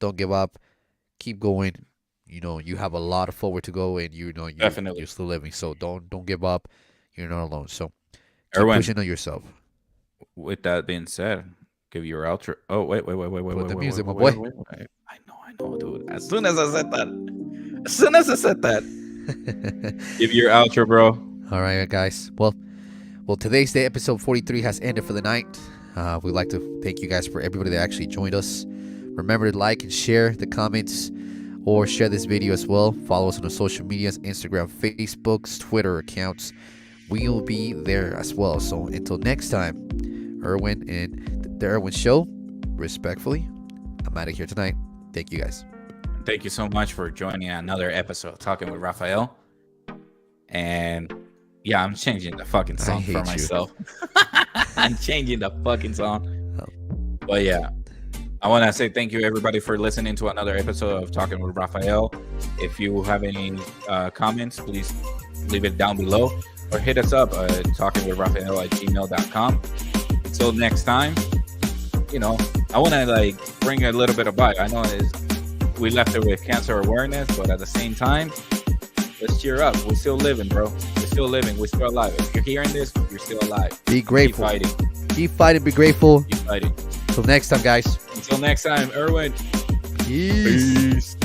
Don't give up. Keep going. You have a lot of forward to go, and definitely you're still living. So don't give up. You're not alone. So keep Erwin, pushing on yourself. With that being said, give your outro. Oh, wait. Put the music, my boy. I know, dude. As soon as I said that. Give your outro, bro. All right, guys. Well, today's day, episode 43, has ended for the night. We'd like to thank you guys for everybody that actually joined us. Remember to like and share the comments, or share this video as well. Follow us on the social medias, Instagram, Facebook, Twitter accounts. We will be there as well. So until next time, Erwin and the Erwin Show, respectfully, I'm out of here tonight. Thank you, guys. Thank you so much for joining another episode of Talking with Rafael. And yeah, I'm changing the fucking song for myself. I'm changing the fucking song. But yeah, I want to say thank you, everybody, for listening to another episode of Talking with Rafael. If you have any comments, please leave it down below, or hit us up at talkingwithrafael@gmail.com. Until next time, I want to bring a little bit of vibe. I know we left it with cancer awareness, but at the same time, let's cheer up. We're still living, bro. We're still living. We're still alive. If you're hearing this, you're still alive. Be grateful. Keep fighting. Keep fighting. Be grateful. Keep fighting. Until next time, guys. Until next time, Erwin. Peace.